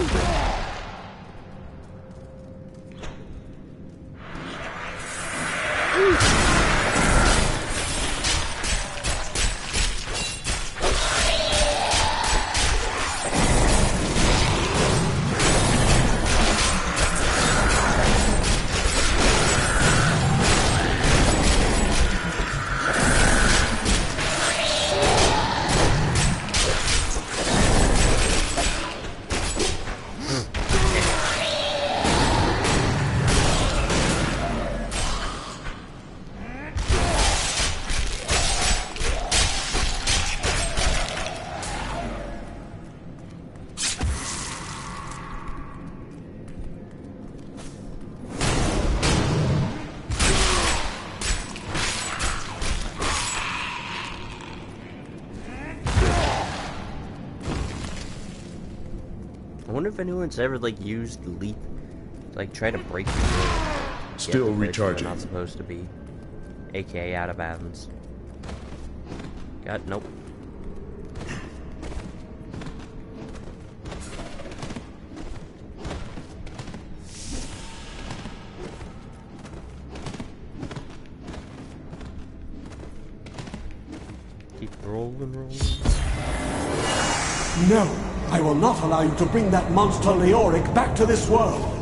I wonder if anyone's ever like used leap, like try to break the bridge. Still recharging. Not supposed to be, aka out of bounds. Nope. Keep rolling. No! I will not allow you to bring that monster Leoric back to this world!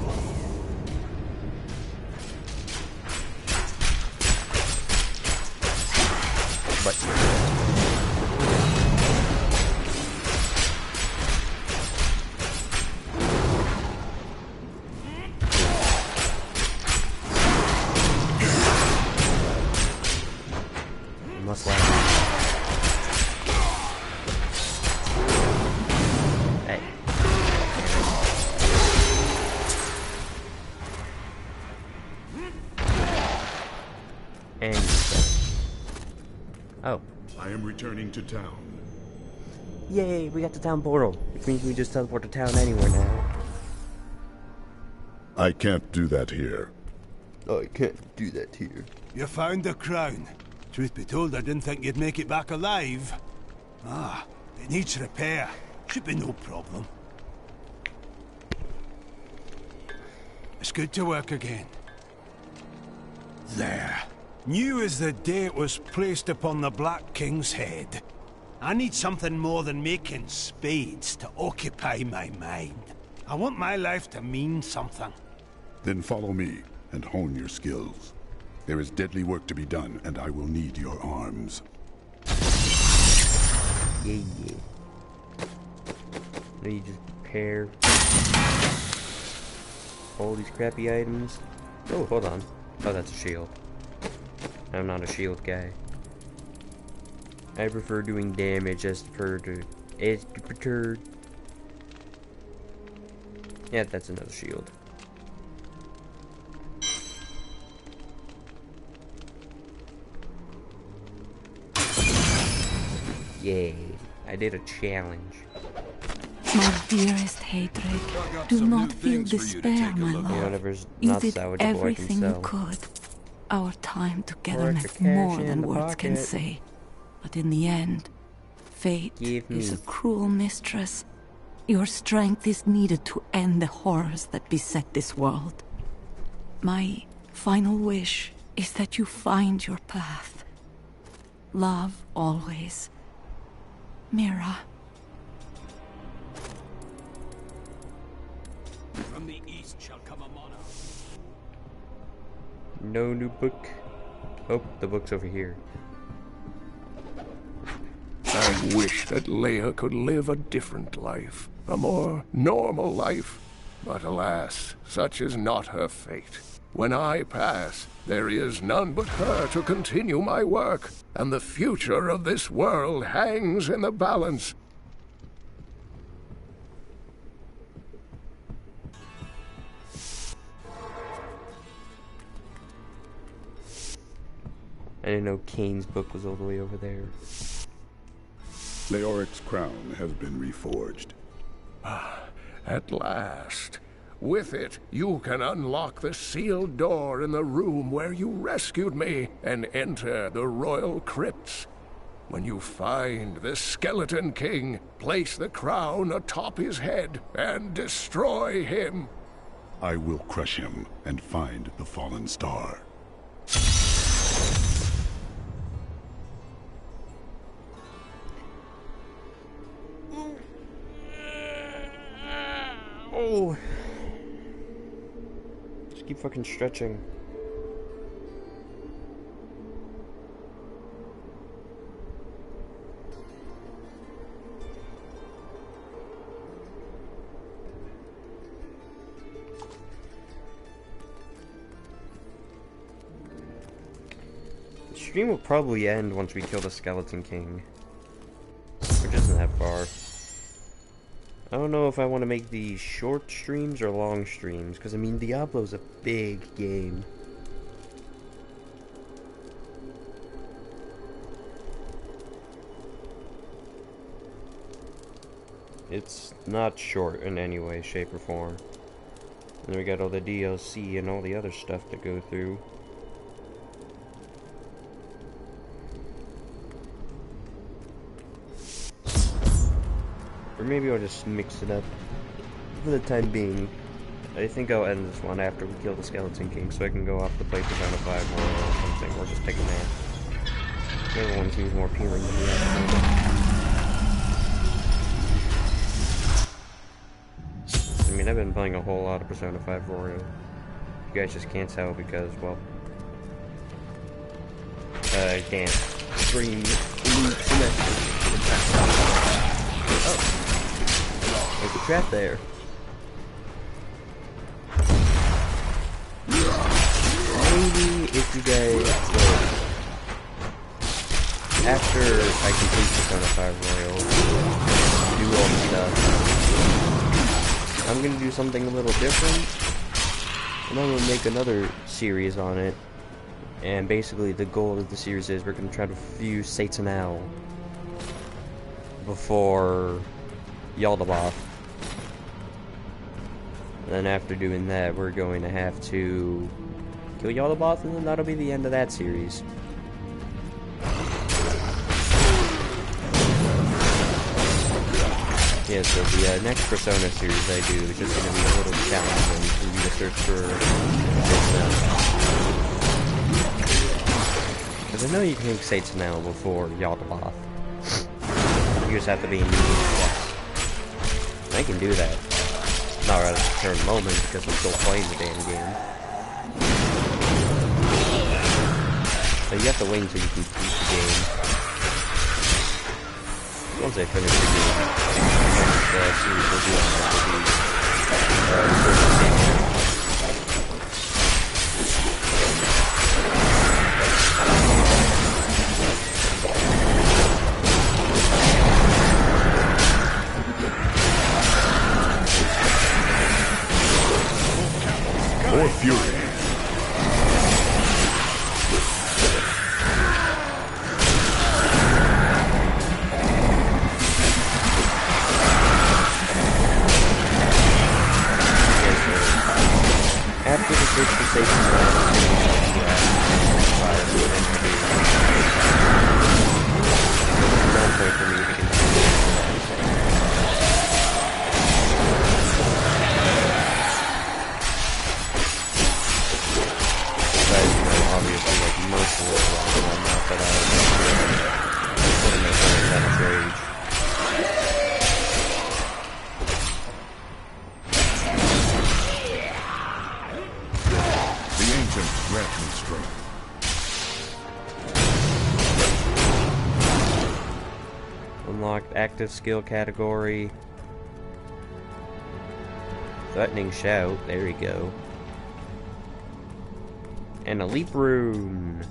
Oh. I am returning to town. Yay, we got the town portal. Which means we just teleport to town anywhere now. I can't do that here. I can't do that here. You found the crown. Truth be told, I didn't think you'd make it back alive. Ah, it needs repair. Should be no problem. It's good to work again. There. New as the day it was placed upon the Black King's head. I need something more than making spades to occupy my mind. I want my life to mean something. Then follow me and hone your skills. There is deadly work to be done, and I will need your arms. Yeah. Now you just prepare all these crappy items. Oh, hold on. Oh, that's a shield. I'm not a shield guy. I prefer doing damage as preferred. Yeah, that's another shield. Yay, I did a challenge. My dearest hatred, do not feel despair, my love. You did everything you could. Our time together meant more than words can say. But in the end, fate is a cruel mistress. Your strength is needed to end the horrors that beset this world. My final wish is that you find your path. Love always. Mira. From the east shall come a monarch. No new book. Oh, the book's over here. I wish that Leia could live a different life, a more normal life. But alas, such is not her fate. When I pass, there is none but her to continue my work, and the future of this world hangs in the balance. I didn't know Kane's book was all the way over there. Leoric's crown has been reforged. At last. With it, you can unlock the sealed door in the room where you rescued me and enter the royal crypts. When you find the Skeleton King, place the crown atop his head and destroy him. I will crush him and find the fallen star. Oh. Just keep fucking stretching. The stream will probably end once we kill the Skeleton King. Which isn't that far. I don't know if I want to make these short streams or long streams, because I mean Diablo's a big game. It's not short in any way, shape, or form. And then we got all the DLC and all the other stuff to go through. Or maybe I'll just mix it up for the time being. I think I'll end this one after we kill the Skeleton King, so I can go off the play Persona 5 more or something, or just take a nap. The other one seems more appealing than the other. I mean, I've been playing a whole lot of Persona 5 Royal. You guys just can't tell because, well, I can't stream Elite Semester. Oh, there's a trap there. Maybe if you guys, after I complete Persona 5 Royal, do all the stuff, I'm gonna do something a little different, and I'm gonna make another series on it. And basically, the goal of the series is we're gonna try to fuse Satan before Yaldabaoth. And then after doing that, we're going to have to kill Yaldabaoth, and then that'll be the end of that series. Yeah, so the next Persona series I do is just going to be a little challenging for you to search for because I know you can make Satan before Yaldabaoth. You just have to be in I can do that. Not right at the current moment because I'm still playing the damn game. So you have to wait until you complete the game. Once I finish the game, the series will be on that More fury. After the first station, for me to obviously, like, most of it was not that I put in my that rage. The ancient grant me strength. Unlocked active skill category. Threatening shout. There we go. And a leap rune.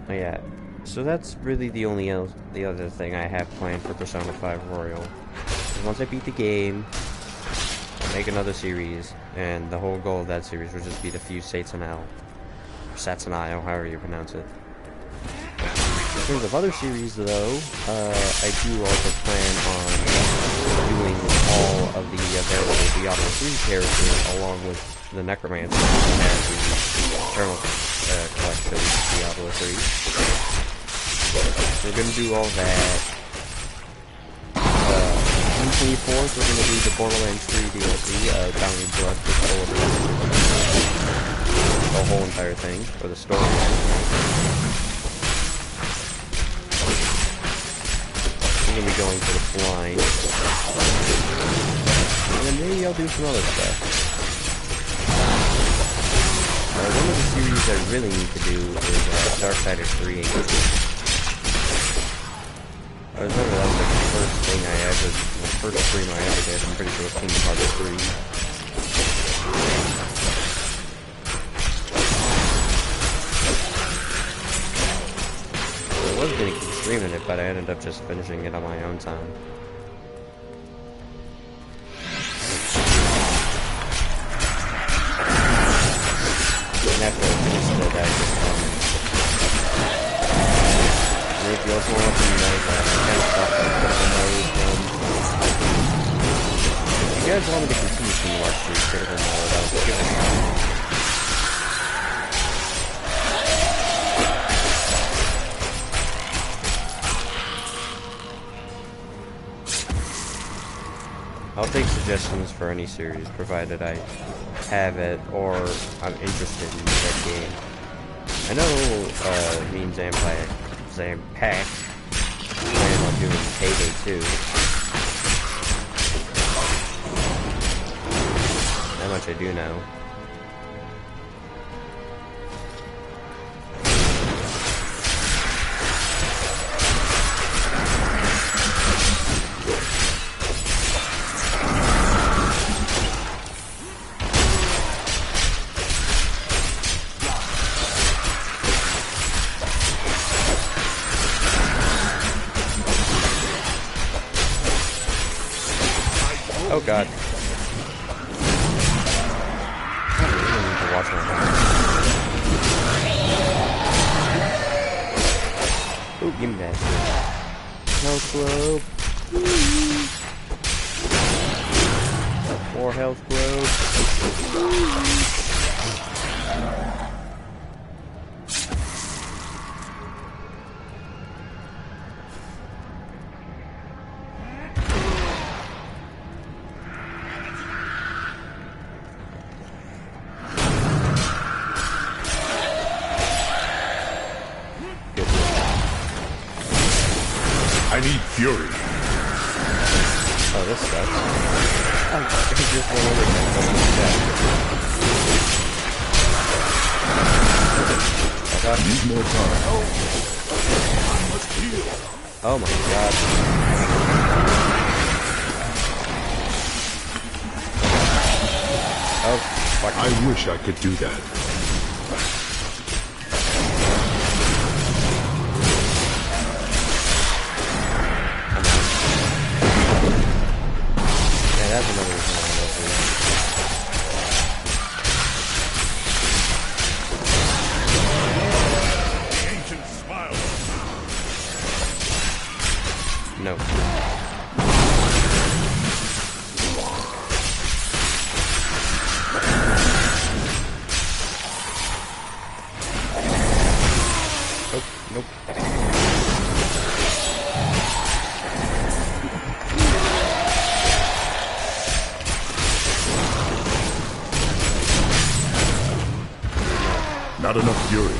Oh yeah, so that's really the other thing I have planned for Persona 5 Royal. Once I beat the game, I'll make another series, and the whole goal of that series will just be to fuse Satanel, or Satanael, however you pronounce it. In terms of other series, though, I do also plan on doing all of the available Diablo 3 characters along with the Necromancer and the Eternal Collection of Diablo 3. We're going to do all that. On 24th, we're going to do the Borderlands 3 DLC, Bounty Blood Disorder. The whole entire thing, or the story. I'm going to be going for the blind. And then maybe I'll do some other stuff. One of the series I really need to do is Darksiders 3. I remember that was like the first thing I ever, the first stream I ever did. I'm pretty sure it was Kingdom Hearts 3. I was going to keep streaming it, but I ended up just finishing it on my own time. And after I finished it, I just you also want to know that I kind of stopped the critical mode. If you guys want me to continue to watch through critical mode, I'll give it a try. I'll take suggestions for any series, provided I have it or I'm interested in that game. I know me and Zampac plan on doing Payday 2. That much I do know. Oh god. I really need to watch my health. Ooh, give me that. Health globe. More health globe. I need fury. Oh, this sucks. Oh, he just went over that. I need more time. Oh my god. Oh, fuck. I wish I could do that. That's another reason why I love The ancient smile. No. Oh, nope. Not enough fury.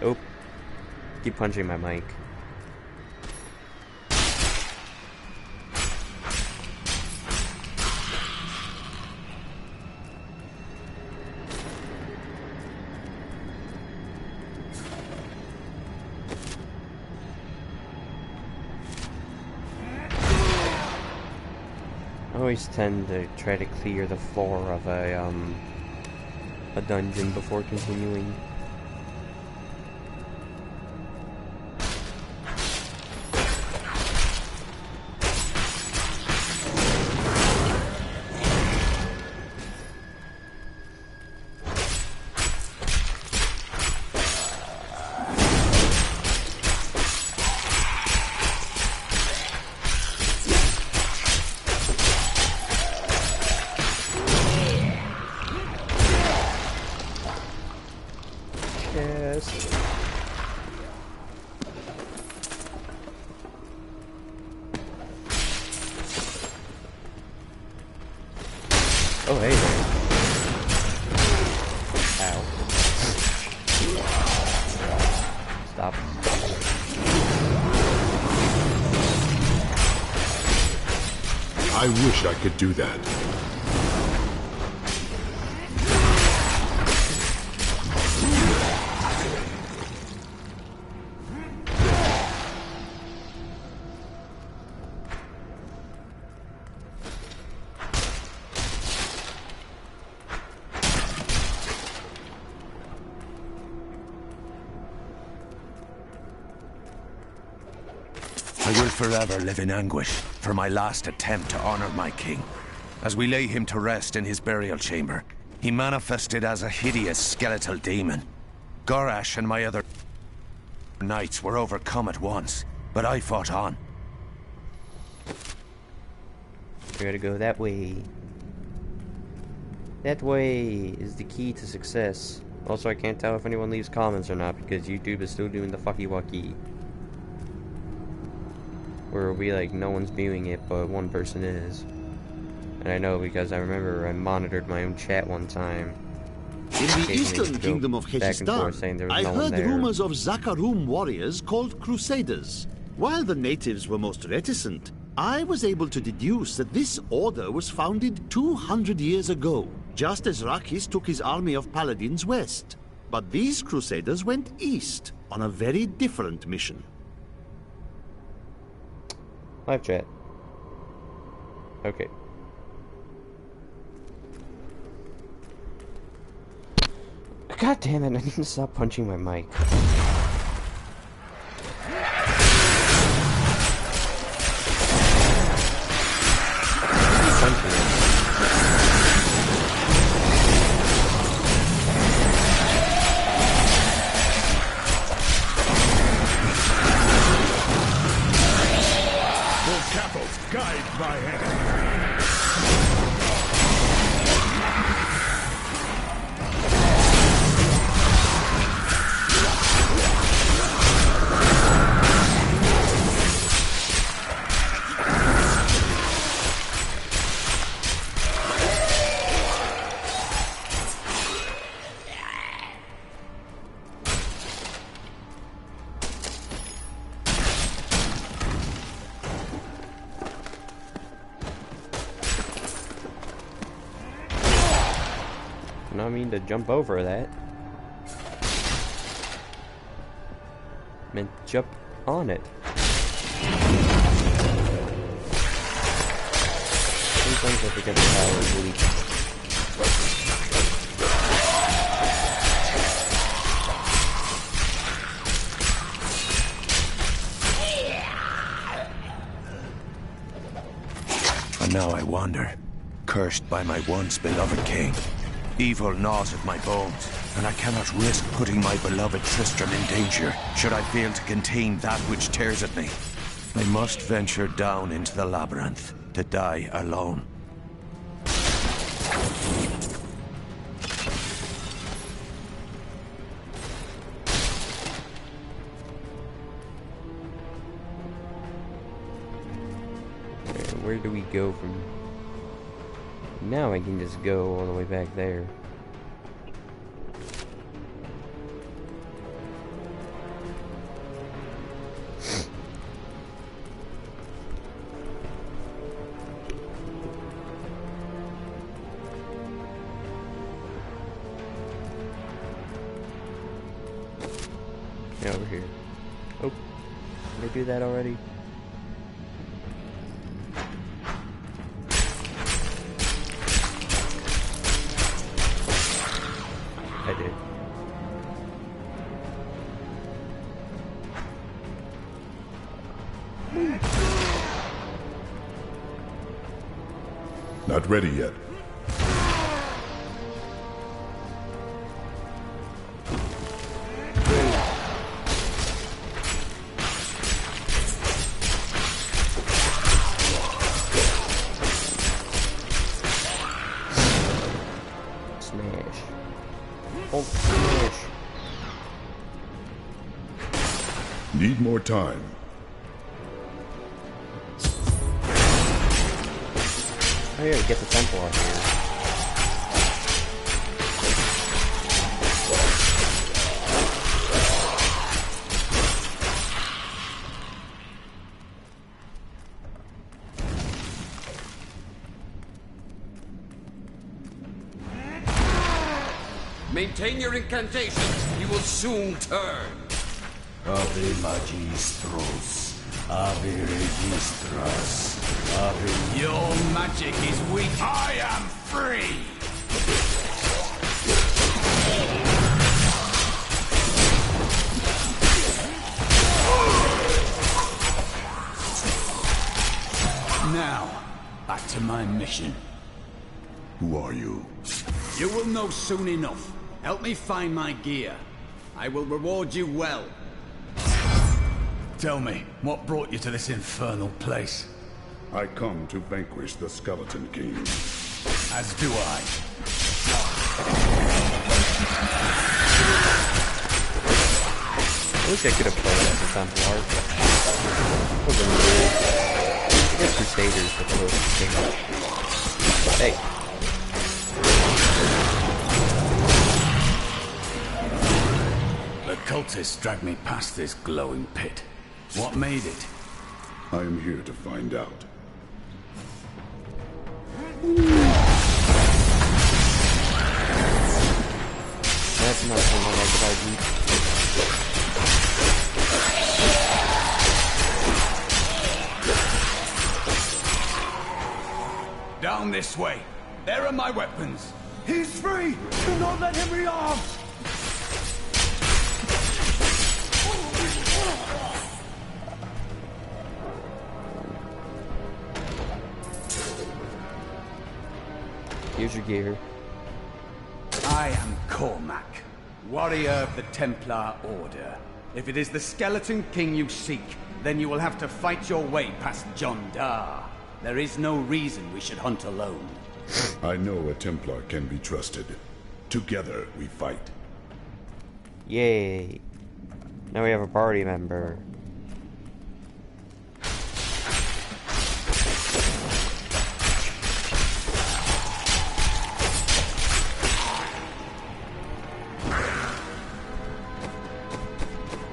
Oh. Keep punching my mic. I always tend to try to clear the floor of a dungeon before continuing. Oh, hey there. Ow. Stop. I wish I could do that. I will forever live in anguish for my last attempt to honor my king. As we lay him to rest in his burial chamber, he manifested as a hideous skeletal demon. Gorash and my other knights were overcome at once, but I fought on. We gotta go that way. That way is the key to success. Also, I can't tell if anyone leaves comments or not because YouTube is still doing the fucky wucky. Where it'll be like no one's viewing it, but one person is. And I know because I remember I monitored my own chat one time. In the eastern kingdom of Heshistan, I heard rumors of Zakarum warriors called Crusaders. While the natives were most reticent, I was able to deduce that this order was founded 200 years ago, just as Rakis took his army of paladins west. But these Crusaders went east on a very different mission. Live chat. Okay. God damn it, I need to stop punching my mic. Guide my hand. I mean to jump over that. Meant jump on it. Sometimes I forget the power of leap. And now I wander, cursed by my once beloved king. Evil gnaws at my bones, and I cannot risk putting my beloved Tristram in danger, should I fail to contain that which tears at me. I must venture down into the labyrinth, to die alone. Where do we go from... Now I can just go all the way back there. Yeah, over here. Oh, did I do that already? I did. Not ready yet. Need more time. Oh yeah, get the temple out here. Maintain your incantation. He will soon turn. Ave magistros, ave registras, ave... Your magic is weak. I am free! my mission. Who are you? You will know soon enough. Help me find my gear. I will reward you well. Tell me, what brought you to this infernal place? I come to vanquish the Skeleton King. As do I. I wish I could have played as a Templar. It would have been weird. I guess Crusaders were close to King. Hey. The cultists dragged me past this glowing pit. What made it? I am here to find out. That's not something I could argue. Down this way. There are my weapons. He's free! Do not let him rearm! Here's your gear. I am Cormac, warrior of the Templar Order. If it is the Skeleton King you seek, then you will have to fight your way past John Dar. There is no reason we should hunt alone. I know a Templar can be trusted. Together we fight. Yay. Now we have a party member.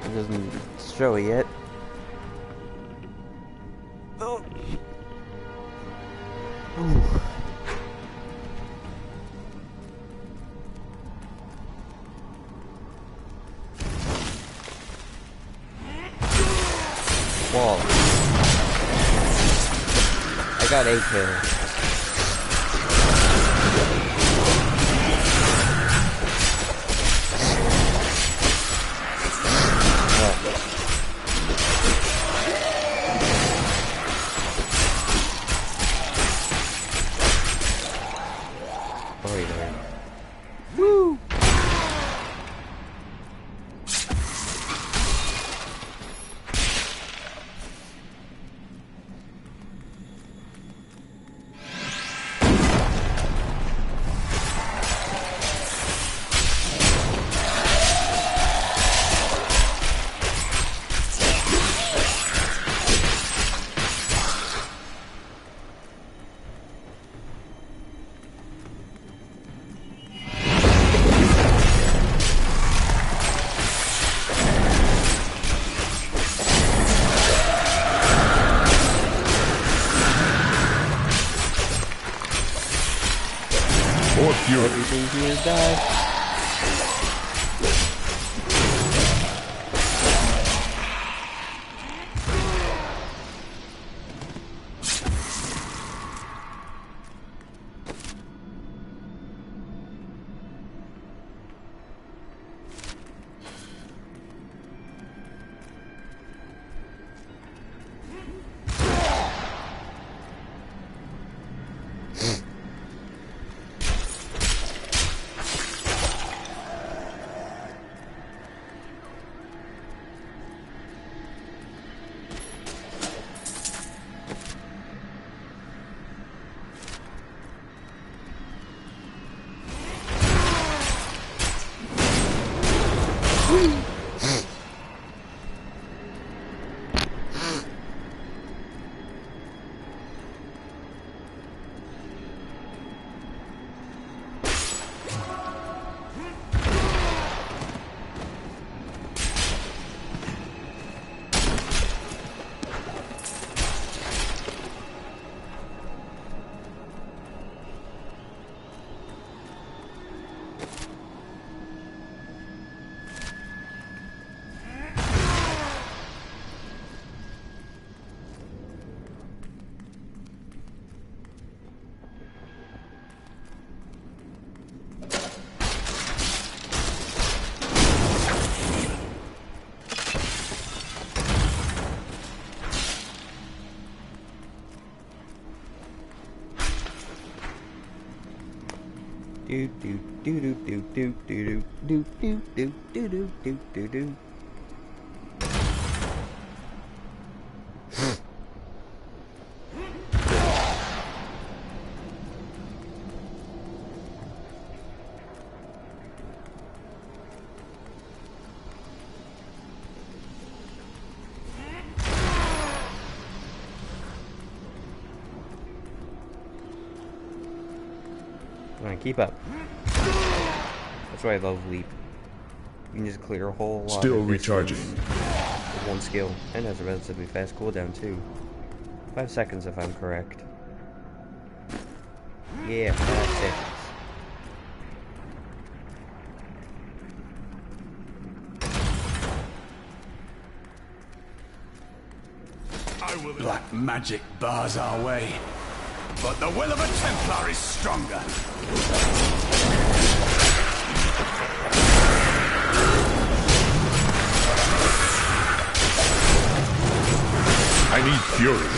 It doesn't show it yet. Oh. Ooh. Whoa. I got 8 kills. Woo! Everything here died. Do do do do do do do do do do do do do do do. Keep up. That's why I love Leap. You can just clear a whole lot. Still recharging. With one skill. And has a relatively fast cooldown too. 5 seconds if I'm correct. Yeah, 5 seconds. Black magic bars our way, but the will of a Templar is stronger. I need fury.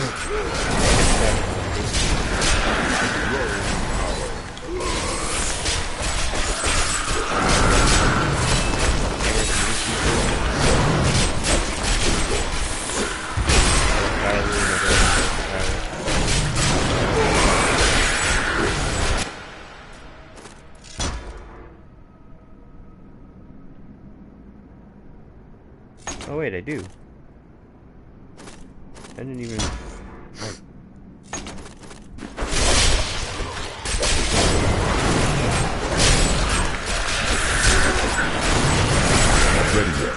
Oh wait, I do. I didn't even... Oh. Ready yet?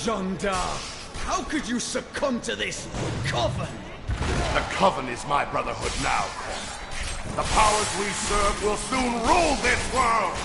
John Dar, how could you succumb to this coven? The coven is my brotherhood now. The powers we serve will soon rule this world.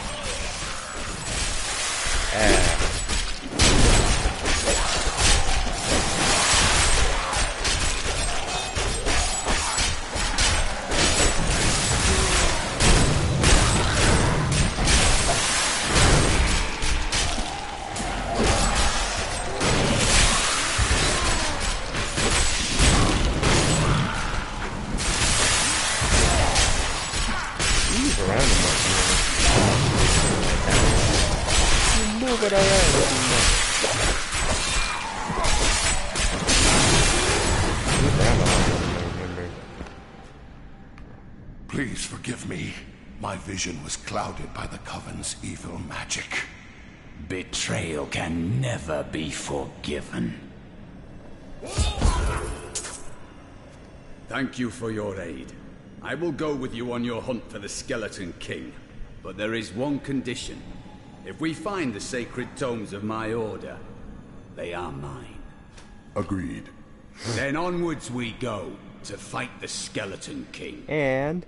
Please forgive me. My vision was clouded by the Coven's evil magic. Betrayal can never be forgiven. Thank you for your aid. I will go with you on your hunt for the Skeleton King. But there is one condition. If we find the sacred tomes of my order, they are mine. Agreed. Then onwards we go to fight the Skeleton King. And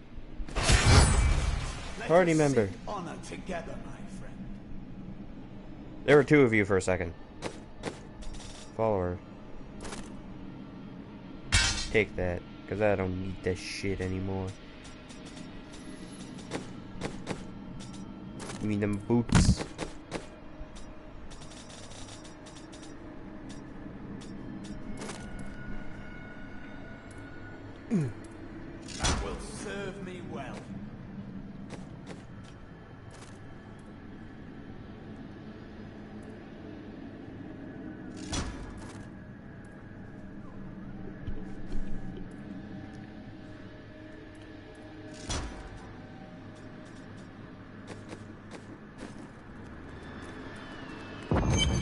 party member. Honor together, my friend. There were two of you for a second. Follower. Take that, because I don't need this shit anymore. Give me them boots. That will serve me well.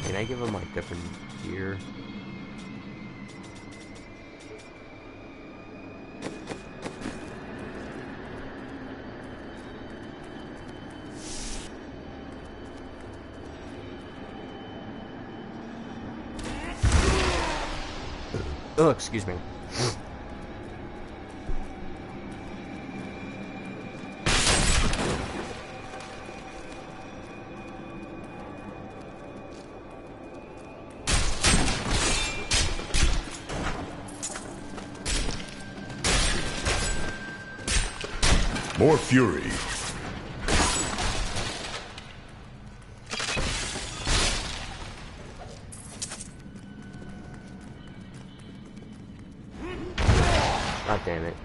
Can I give him like different gear? Oh, excuse me. More fury. God damn it.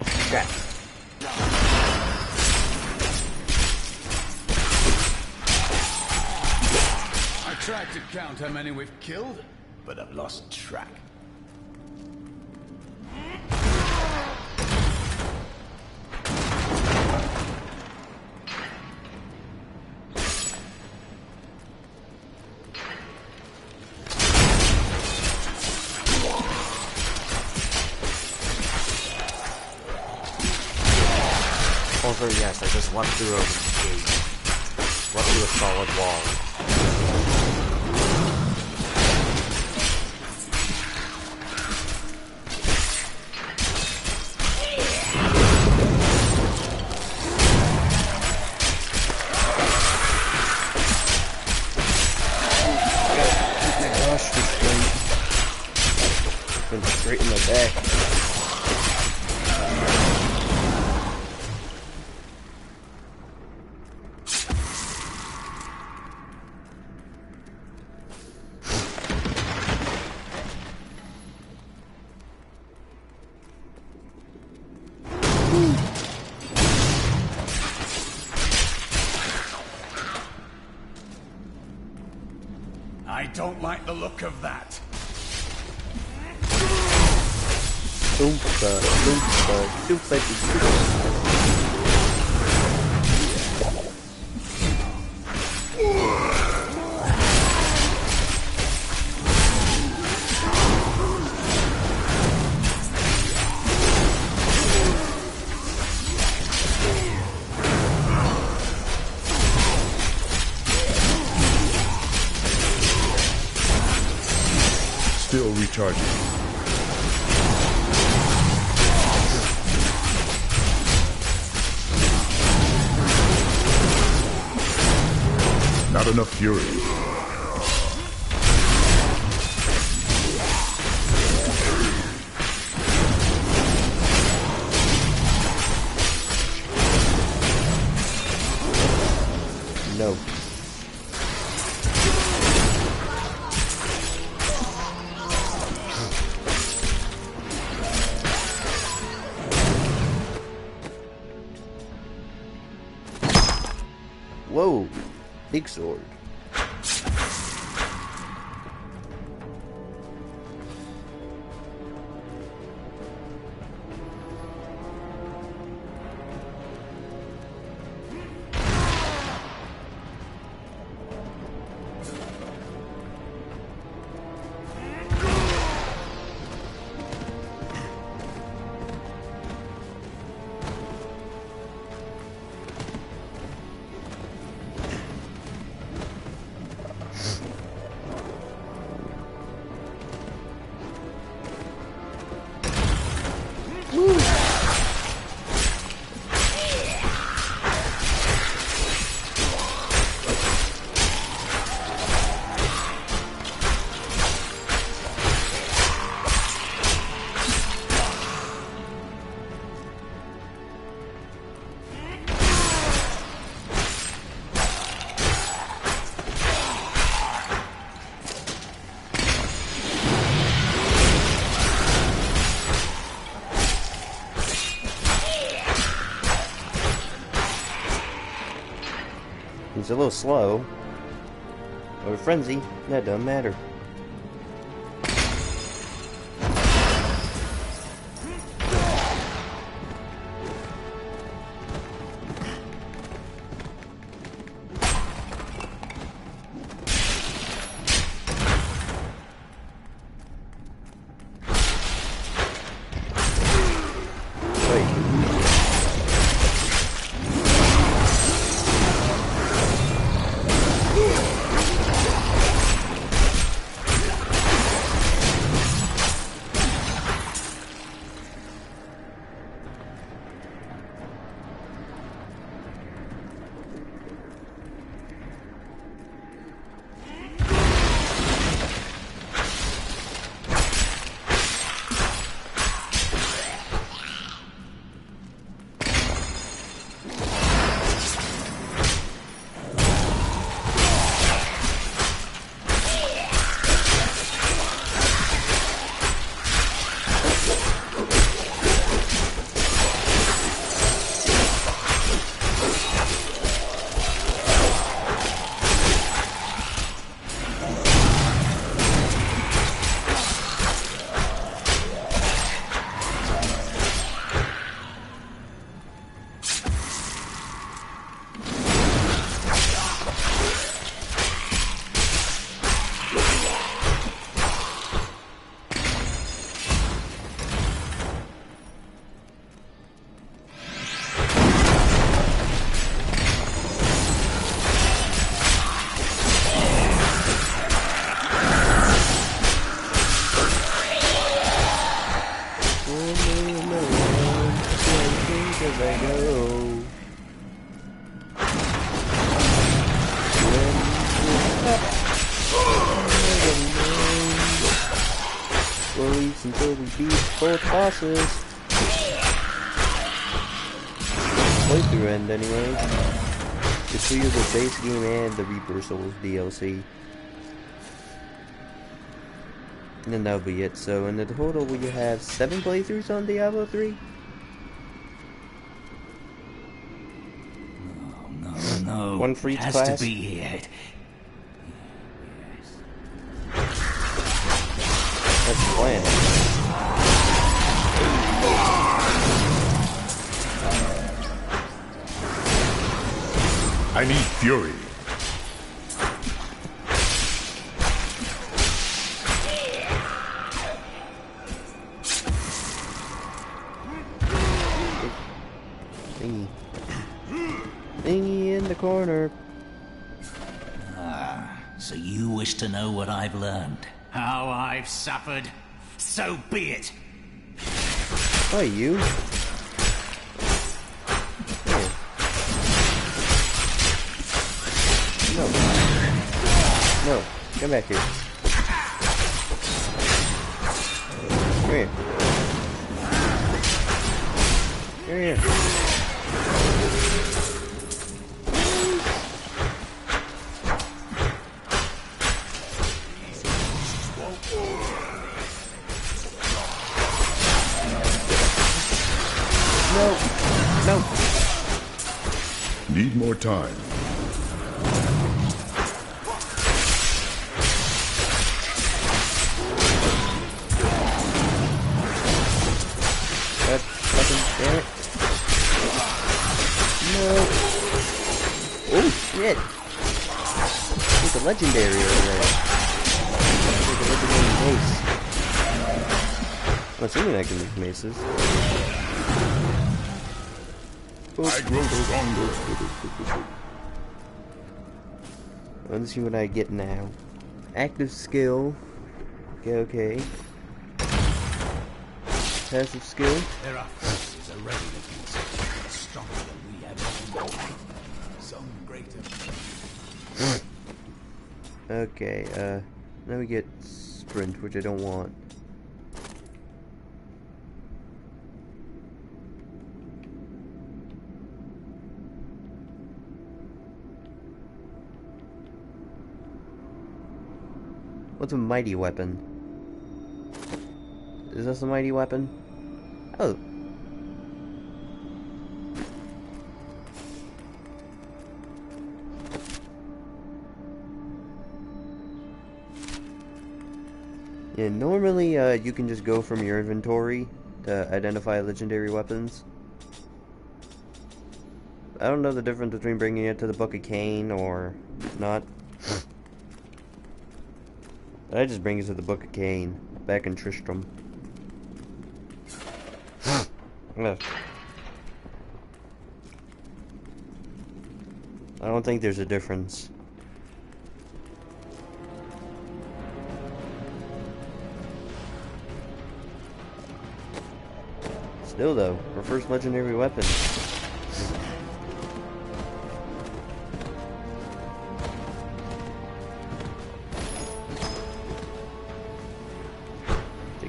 Okay. I tried to count how many we've killed, but I've lost track. Also, yes, I just went through a gate. Went through a solid wall. Gosh, been straight in the back. I don't like the look of that. Super. Still recharging. Not enough fury. No. Whoa, big sword. He's a little slow. Or frenzy, that doesn't matter. Release until we beat both bosses. Playthrough end anyway. To clear the base game and the Reaper Souls DLC. And then that'll be it. So in the total we have 7 playthroughs on Diablo 3. No. One for each has class. To be here. That's the plan. I need fury. Thingy in the corner. Ah, so you wish to know what I've learned? How I've suffered? So be it! Oh, you? Here. No. No. Come back here. Come here. Come here. No. Need more time. That fucking damn it. No. Oh shit. It's a legendary over there. It's a legendary mace. I'm assuming I can use maces. I grow stronger. Let's see what I get now. Active skill. Okay. Passive skill. There are forces already against us, stronger than we have ever known. Some greater. Okay, now we get sprint, which I don't want. What's a mighty weapon? Is this a mighty weapon? Oh. Yeah, normally you can just go from your inventory to identify legendary weapons. I don't know the difference between bringing it to the Book of Cain or not. I just bring it to the Book of Cain, back in Tristram. I don't think there's a difference. Still though, our first legendary weapon.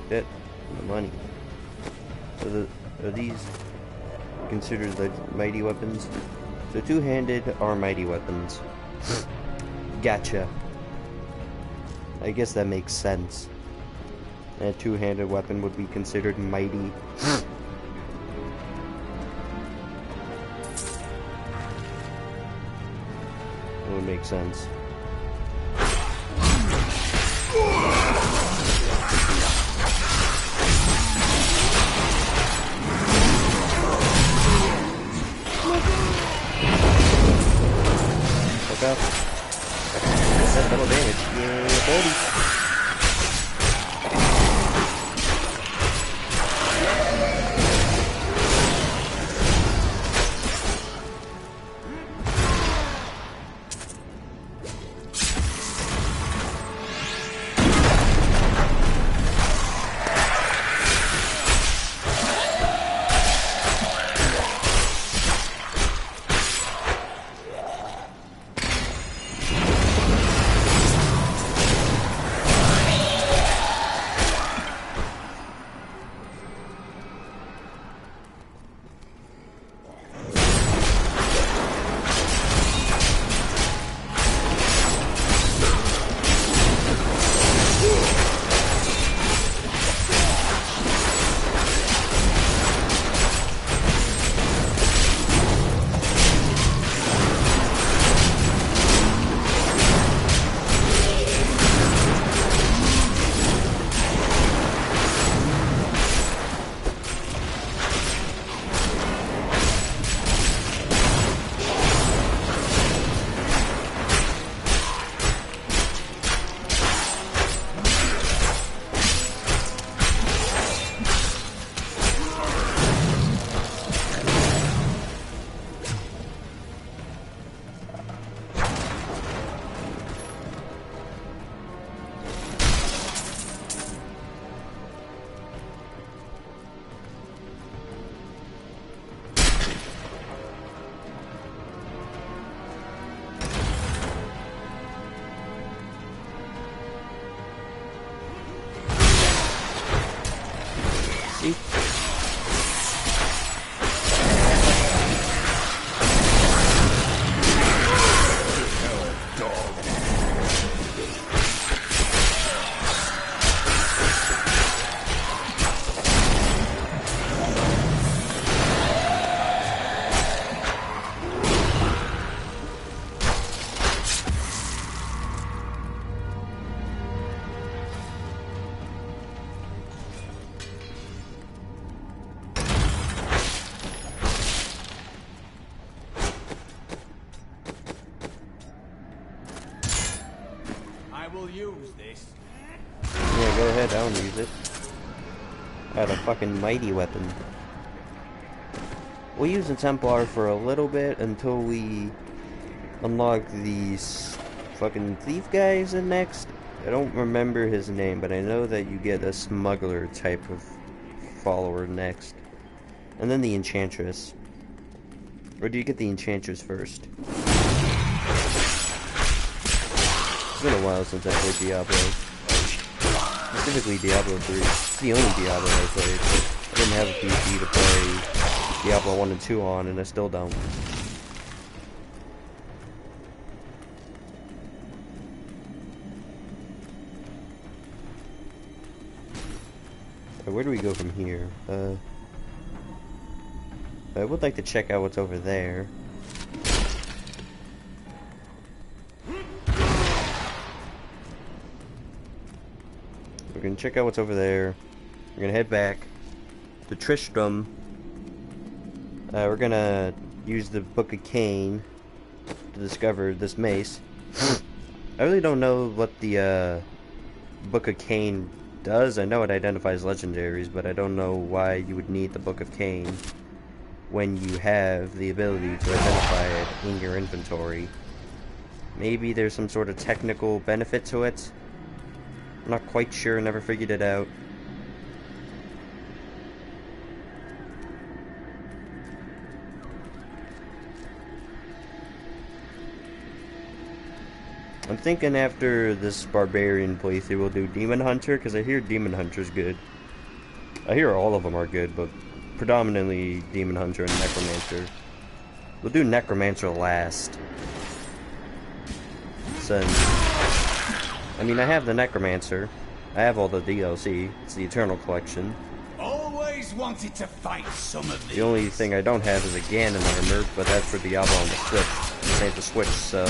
That the money. So are these considered the mighty weapons? So two-handed are mighty weapons. Gotcha. I guess that makes sense. A two-handed weapon would be considered mighty. That would make sense. Up. That's double damage. Yeah, buddy. I will use this. Yeah, go ahead, I'll use it. I got a fucking mighty weapon. We'll use the Templar for a little bit until we unlock these fucking thief guys in next. I don't remember his name, but I know that you get a smuggler type of follower next. And then the Enchantress. Or do you get the Enchantress first? It's been a while since I played Diablo. Specifically Diablo 3. It's the only Diablo I played. I didn't have a PC to play Diablo 1 and 2 on, and I still don't. Where do we go from here? I would like to check out what's over there. We're gonna check out what's over there. We're gonna head back to Tristram. We're gonna use the Book of Cain to discover this mace. I really don't know what the Book of Cain does. I know it identifies legendaries, but I don't know why you would need the Book of Cain when you have the ability to identify it in your inventory. Maybe there's some sort of technical benefit to it. I'm not quite sure, never figured it out. I'm thinking after this barbarian playthrough we'll do Demon Hunter, because I hear Demon Hunter's good. I hear all of them are good, but predominantly Demon Hunter and Necromancer. We'll do Necromancer last. Since, I mean, I have the Necromancer. I have all the DLC. It's the Eternal Collection. Always wanted to fight some of these. The only thing I don't have is a Ganon armor, but that's for Diablo on the Switch. This ain't the Switch, so...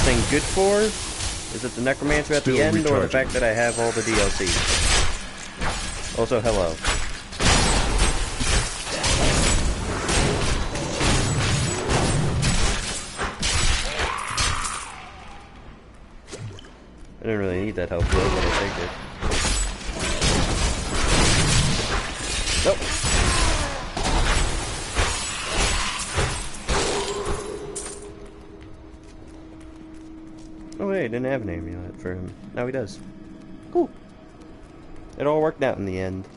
Thing good for? Is it the Necromancer at the end, or the fact that I have all the DLC? Also, hello. I didn't really need that help, though, but I take it. Nope. Oh wait, I didn't have an amulet for him. Now he does. Cool. It all worked out in the end.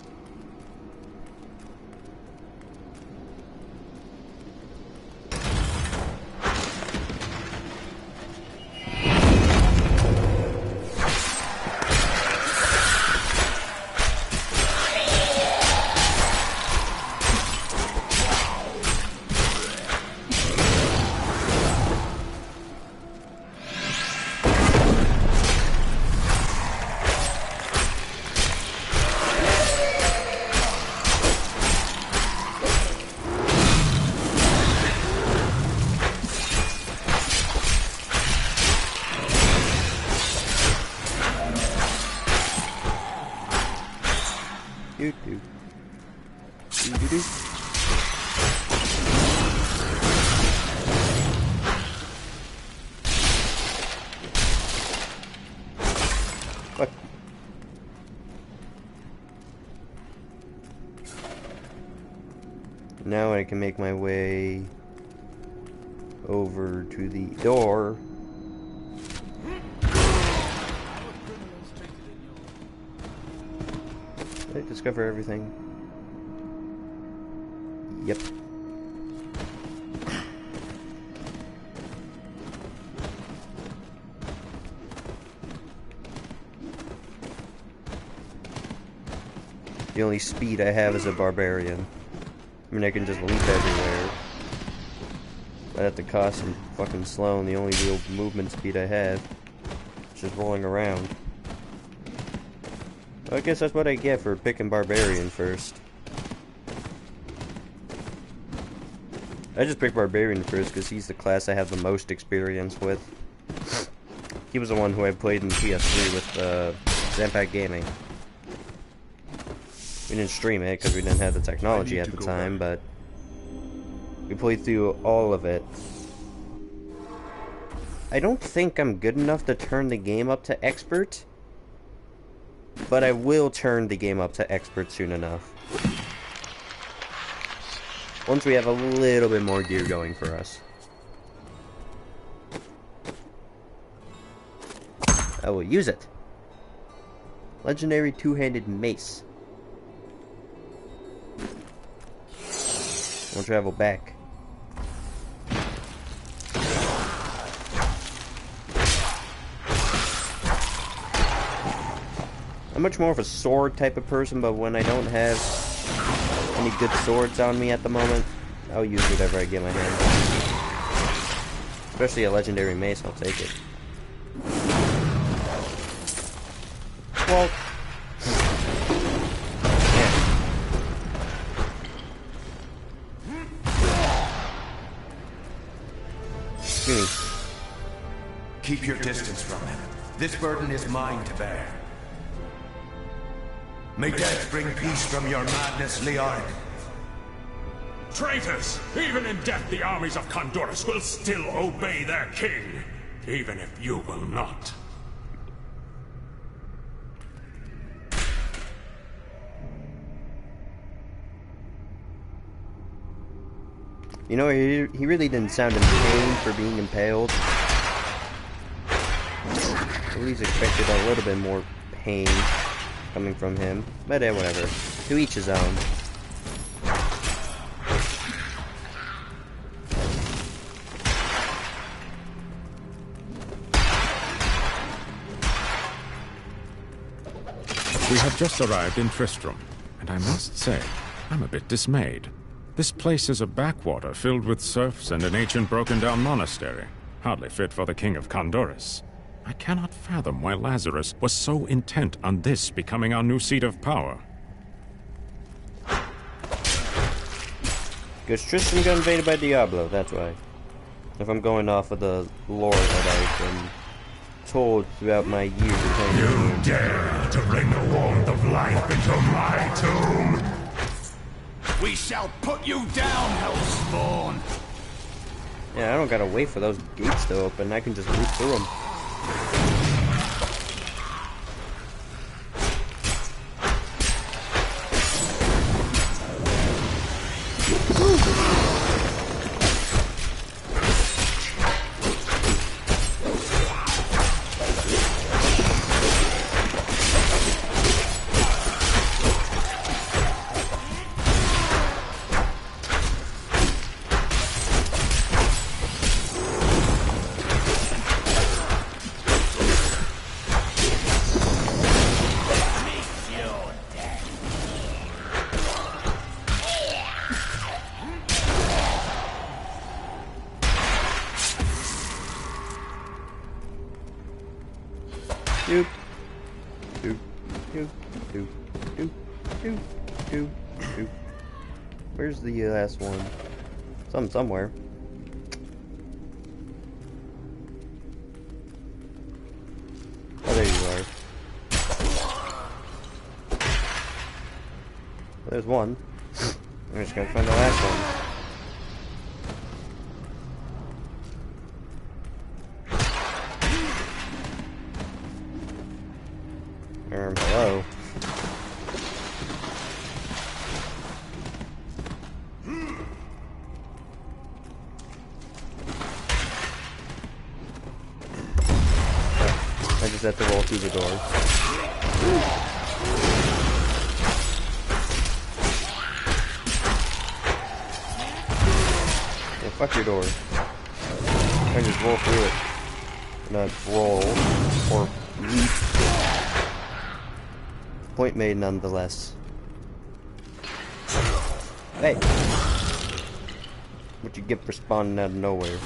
Now I can make my way over to the door. Did I discover everything? Yep. The only speed I have is a barbarian. I mean, I can just leap everywhere. But at the cost of fucking slow, and the only real movement speed I have is just rolling around. Well, I guess that's what I get for picking Barbarian first. I just picked Barbarian first because he's the class I have the most experience with. He was the one who I played in PS3 with Zampac Gaming. We didn't stream it because we didn't have the technology at the time, but We played through all of it. I don't think I'm good enough to turn the game up to expert, but I will turn the game up to expert soon enough. Once we have a little bit more gear going for us. I will use it. Legendary two-handed mace. We'll travel back. I'm much more of a sword type of person, but when I don't have any good swords on me at the moment, I'll use whatever I get my hands on. Especially a legendary mace, I'll take it. Well, Keep your distance from him. This burden is mine to bear. May death bring peace from your madness, Leon. Traitors! Even in death, the armies of Condorus will still obey their king, even if you will not. You know, he really didn't sound in pain for being impaled. At least expected a little bit more pain coming from him. But whatever. To each his own. We have just arrived in Tristram, and I must say, I'm a bit dismayed. This place is a backwater filled with serfs and an ancient broken-down monastery, hardly fit for the king of Condorus. I cannot fathom why Lazarus was so intent on this becoming our new seat of power. Because Tristram got invaded by Diablo, that's why. If I'm going off of the lore that I've been told throughout my years of playing the game. You dare to bring the warmth of life into my tomb? We shall put you down, Hellspawn! Yeah, I don't gotta wait for those gates to open. I can just move through them. Where's the last one? Somewhere. Oh, there you are. There's one. I'm just gonna find the last one. Hello. I just have to roll through the door. Yeah, fuck your door. I just roll through it. Not roll or leap. Point made nonetheless. Hey! What you get for spawning out of nowhere?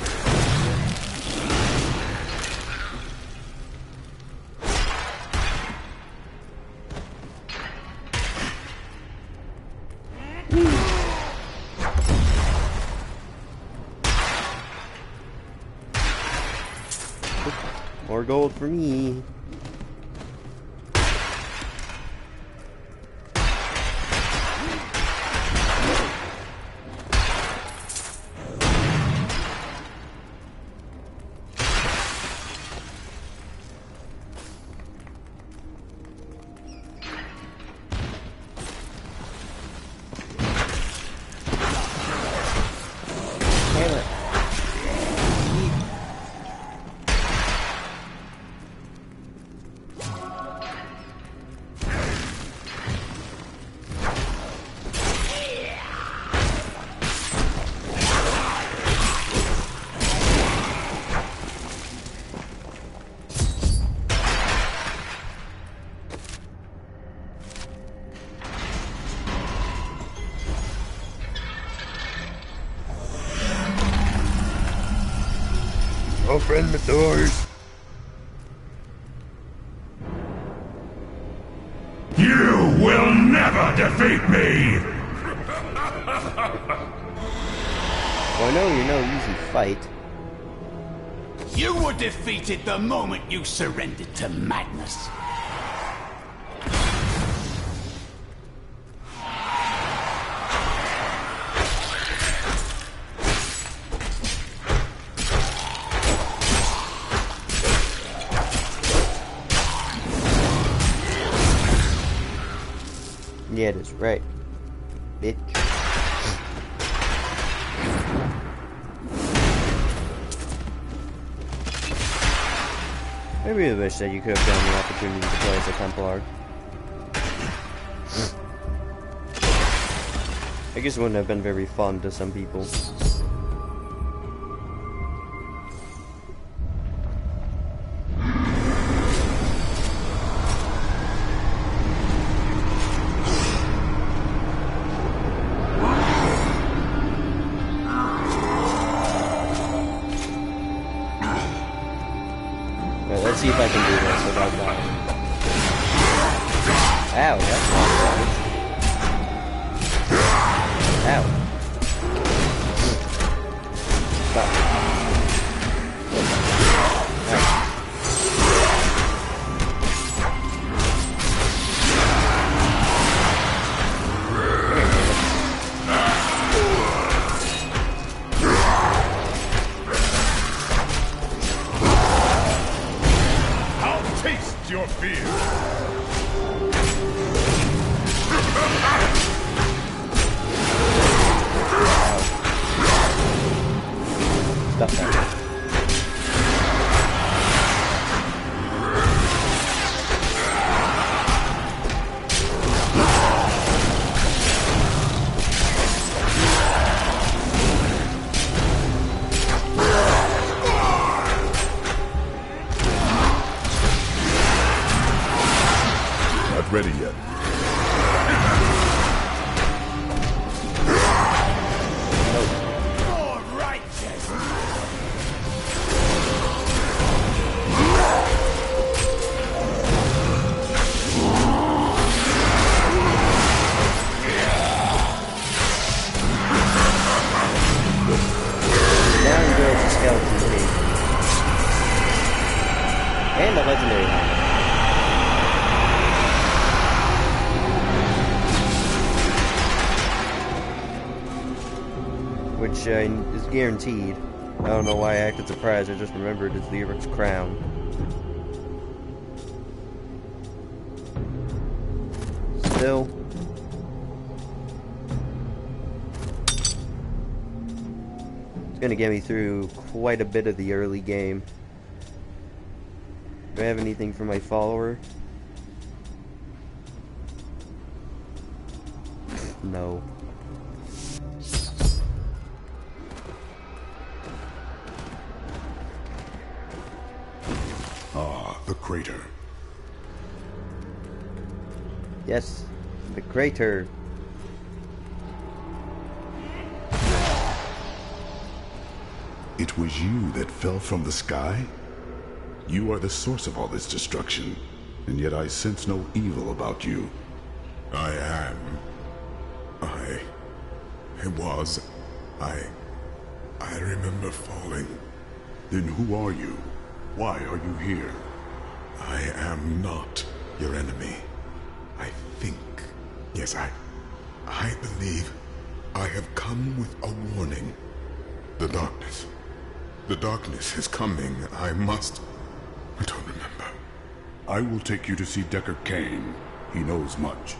More gold for me. Open the doors. You will never defeat me! Well, I know you're no easy fight. You were defeated the moment you surrendered to madness. Yeah, it is right, bitch. I really wish that you could have gotten the opportunity to play as a Templar. I guess it wouldn't have been very fun to some people. Let's see if I can do this without dying. Ow, that's not damage. Ow. Stop. Your fear. Stop that. Ready yet? Down goes the skeleton king. And the legendary helmet. Which is guaranteed. I don't know why I acted surprised, I just remembered it's Lyric's crown. Still. It's gonna get me through quite a bit of the early game. Do I have anything for my follower? No. The crater. Yes, the crater. It was you that fell from the sky? You are the source of all this destruction, and yet I sense no evil about you. I am. I remember falling. Then who are you? Why are you here? I am not your enemy. I think. Yes, I believe I have come with a warning. The darkness. The darkness is coming. I don't remember. I will take you to see Decker Kane. He knows much.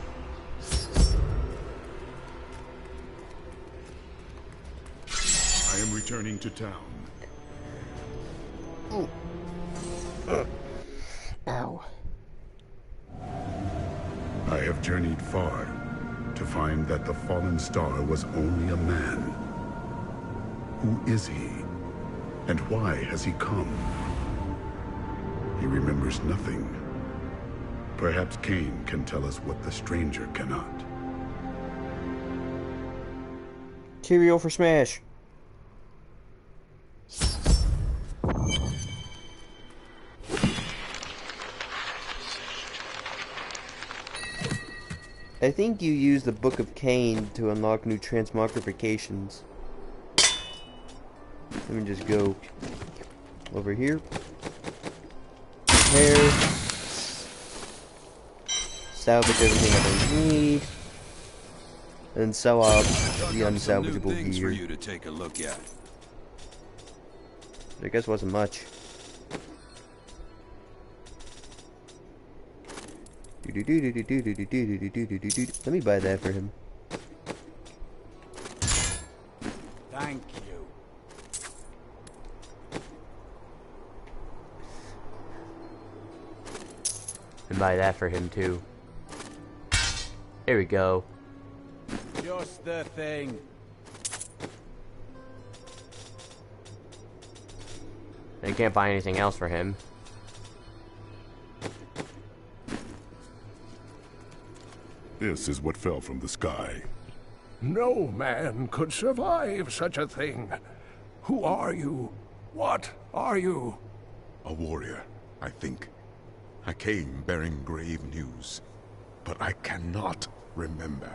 I am returning to town. Oh. Ow. I have journeyed far to find that the fallen star was only a man. Who is he? And why has he come? He remembers nothing. Perhaps Kane can tell us what the stranger cannot. Cheerio for Smash. I think you use the Book of Cain to unlock new transmogrifications. Let me just go over here. Repair. Salvage everything I don't need. And sell out the unsalvageable gear. For you to take a look at. I guess wasn't much. Let me buy that for him. Thank you. And buy that for him too. There we go. Just the thing. I can't buy anything else for him. This is what fell from the sky. No man could survive such a thing. Who are you? What are you? A warrior, I think. I came bearing grave news, but I cannot remember.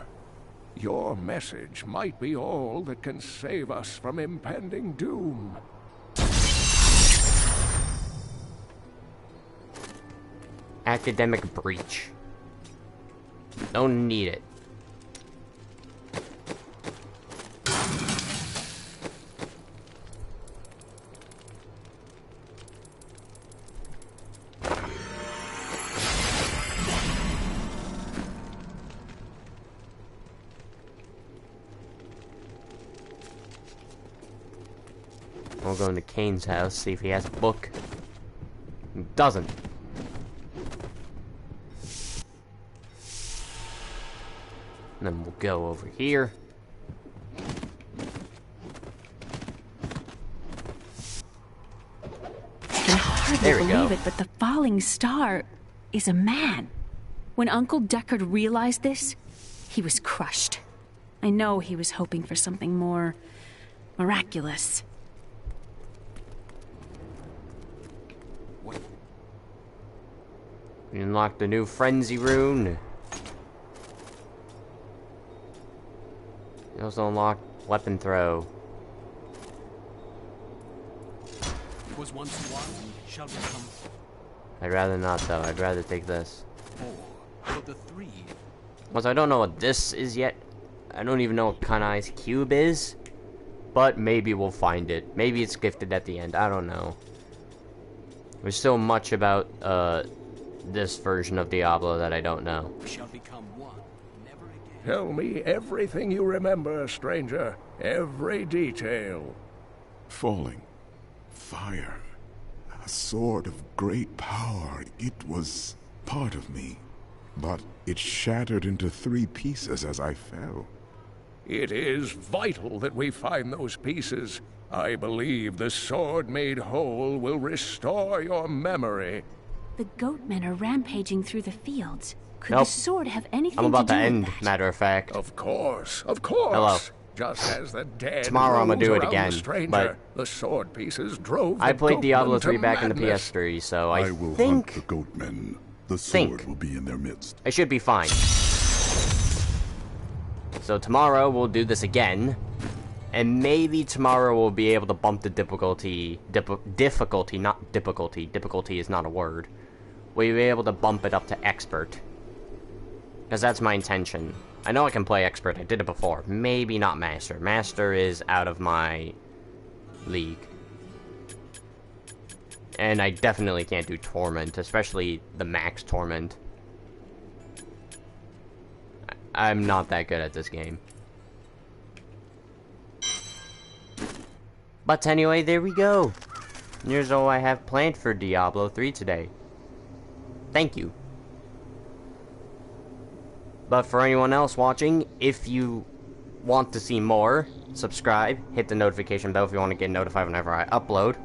Your message might be all that can save us from impending doom. Academic breach. Don't need it. We'll go into Kane's house, see if he has a book. He doesn't. And then we'll go over here. I can hardly believe it, but the falling star is a man. When Uncle Deckard realized this, he was crushed. I know he was hoping for something more miraculous. We unlocked the new frenzy rune. You also unlocked weapon throw. Was once one, shall become I'd rather not though. I'd rather take this. four. But the three. Also, I don't know what this is yet. I don't even know what Kanai's cube is. But maybe we'll find it. Maybe it's gifted at the end. I don't know. There's so much about this version of Diablo that I don't know. Shall become one. Never again. Tell me everything you remember, stranger. Every detail. Falling. Fire. A sword of great power. It was part of me. But it shattered into 3 pieces as I fell. It is vital that we find those pieces. I believe the sword made whole will restore your memory. The goatmen are rampaging through the fields. Could Nope. the sword have anything I'm about to to do end, with that? matter of fact. Of course, of course. Hello. Just as the dead Tomorrow I'm gonna rose do it around again, the stranger, but the sword pieces drove I the played Diablo goatmen 3 to back in the madness. PS3, so I I will think hunt the goatmen. The sword will be in their midst. I should be fine. So tomorrow we'll do this again, and maybe tomorrow we'll be able to bump the difficulty. Difficulty is not a word. We'll be able to bump it up to expert, because that's my intention. I know I can play expert. I did it before. Maybe not master. Master is out of my league. And I definitely can't do torment, especially the max torment. I'm not that good at this game. But anyway, there we go. Here's all I have planned for Diablo 3 today. Thank you. But for anyone else watching, if you want to see more, subscribe, hit the notification bell if you want to get notified whenever I upload.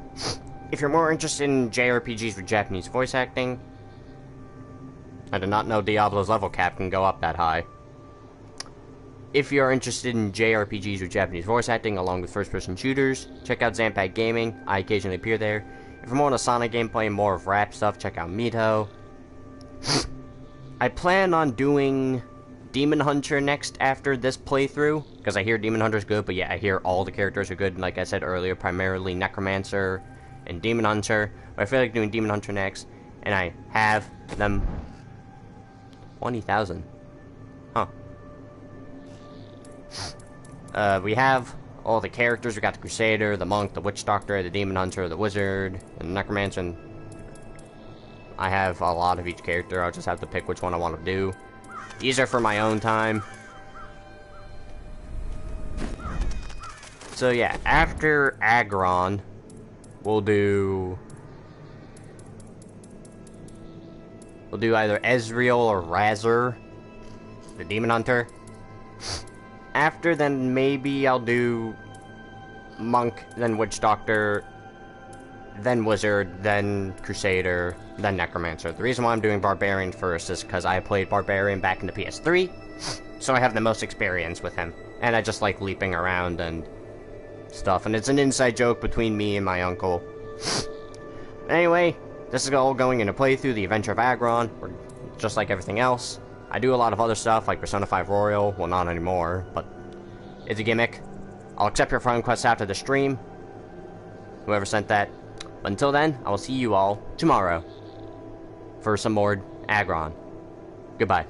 If you're more interested in JRPGs with Japanese voice acting, I did not know Diablo's level cap can go up that high. If you're interested in JRPGs with Japanese voice acting along with first-person shooters, check out Zampag Gaming. I occasionally appear there. If you're more into Sonic gameplay and more of rap stuff, check out Mito. I plan on doing Demon Hunter next after this playthrough, because I hear Demon Hunter's good, but yeah, I hear all the characters are good, like I said earlier, primarily Necromancer and Demon Hunter, but I feel like doing Demon Hunter next, and I have them 20,000. Huh. We have all the characters. We got the Crusader, the Monk, the Witch Doctor, the Demon Hunter, the Wizard, and the Necromancer. And I have a lot of each character. I'll just have to pick which one I want to do. These are for my own time. So yeah, after Agron, we'll do either Ezreal or Razor, the Demon Hunter. After, then maybe I'll do Monk, then Witch Doctor, then Wizard, then Crusader, then Necromancer. The reason why I'm doing Barbarian first is because I played Barbarian back in the PS3, so I have the most experience with him. And I just like leaping around and stuff, and it's an inside joke between me and my uncle. Anyway, this is all going into playthrough, the Adventure of Agron, or just like everything else. I do a lot of other stuff, like Persona 5 Royal. Well, not anymore, but it's a gimmick. I'll accept your friend requests after the stream. Whoever sent that. But until then, I will see you all tomorrow for some more Agron. Goodbye.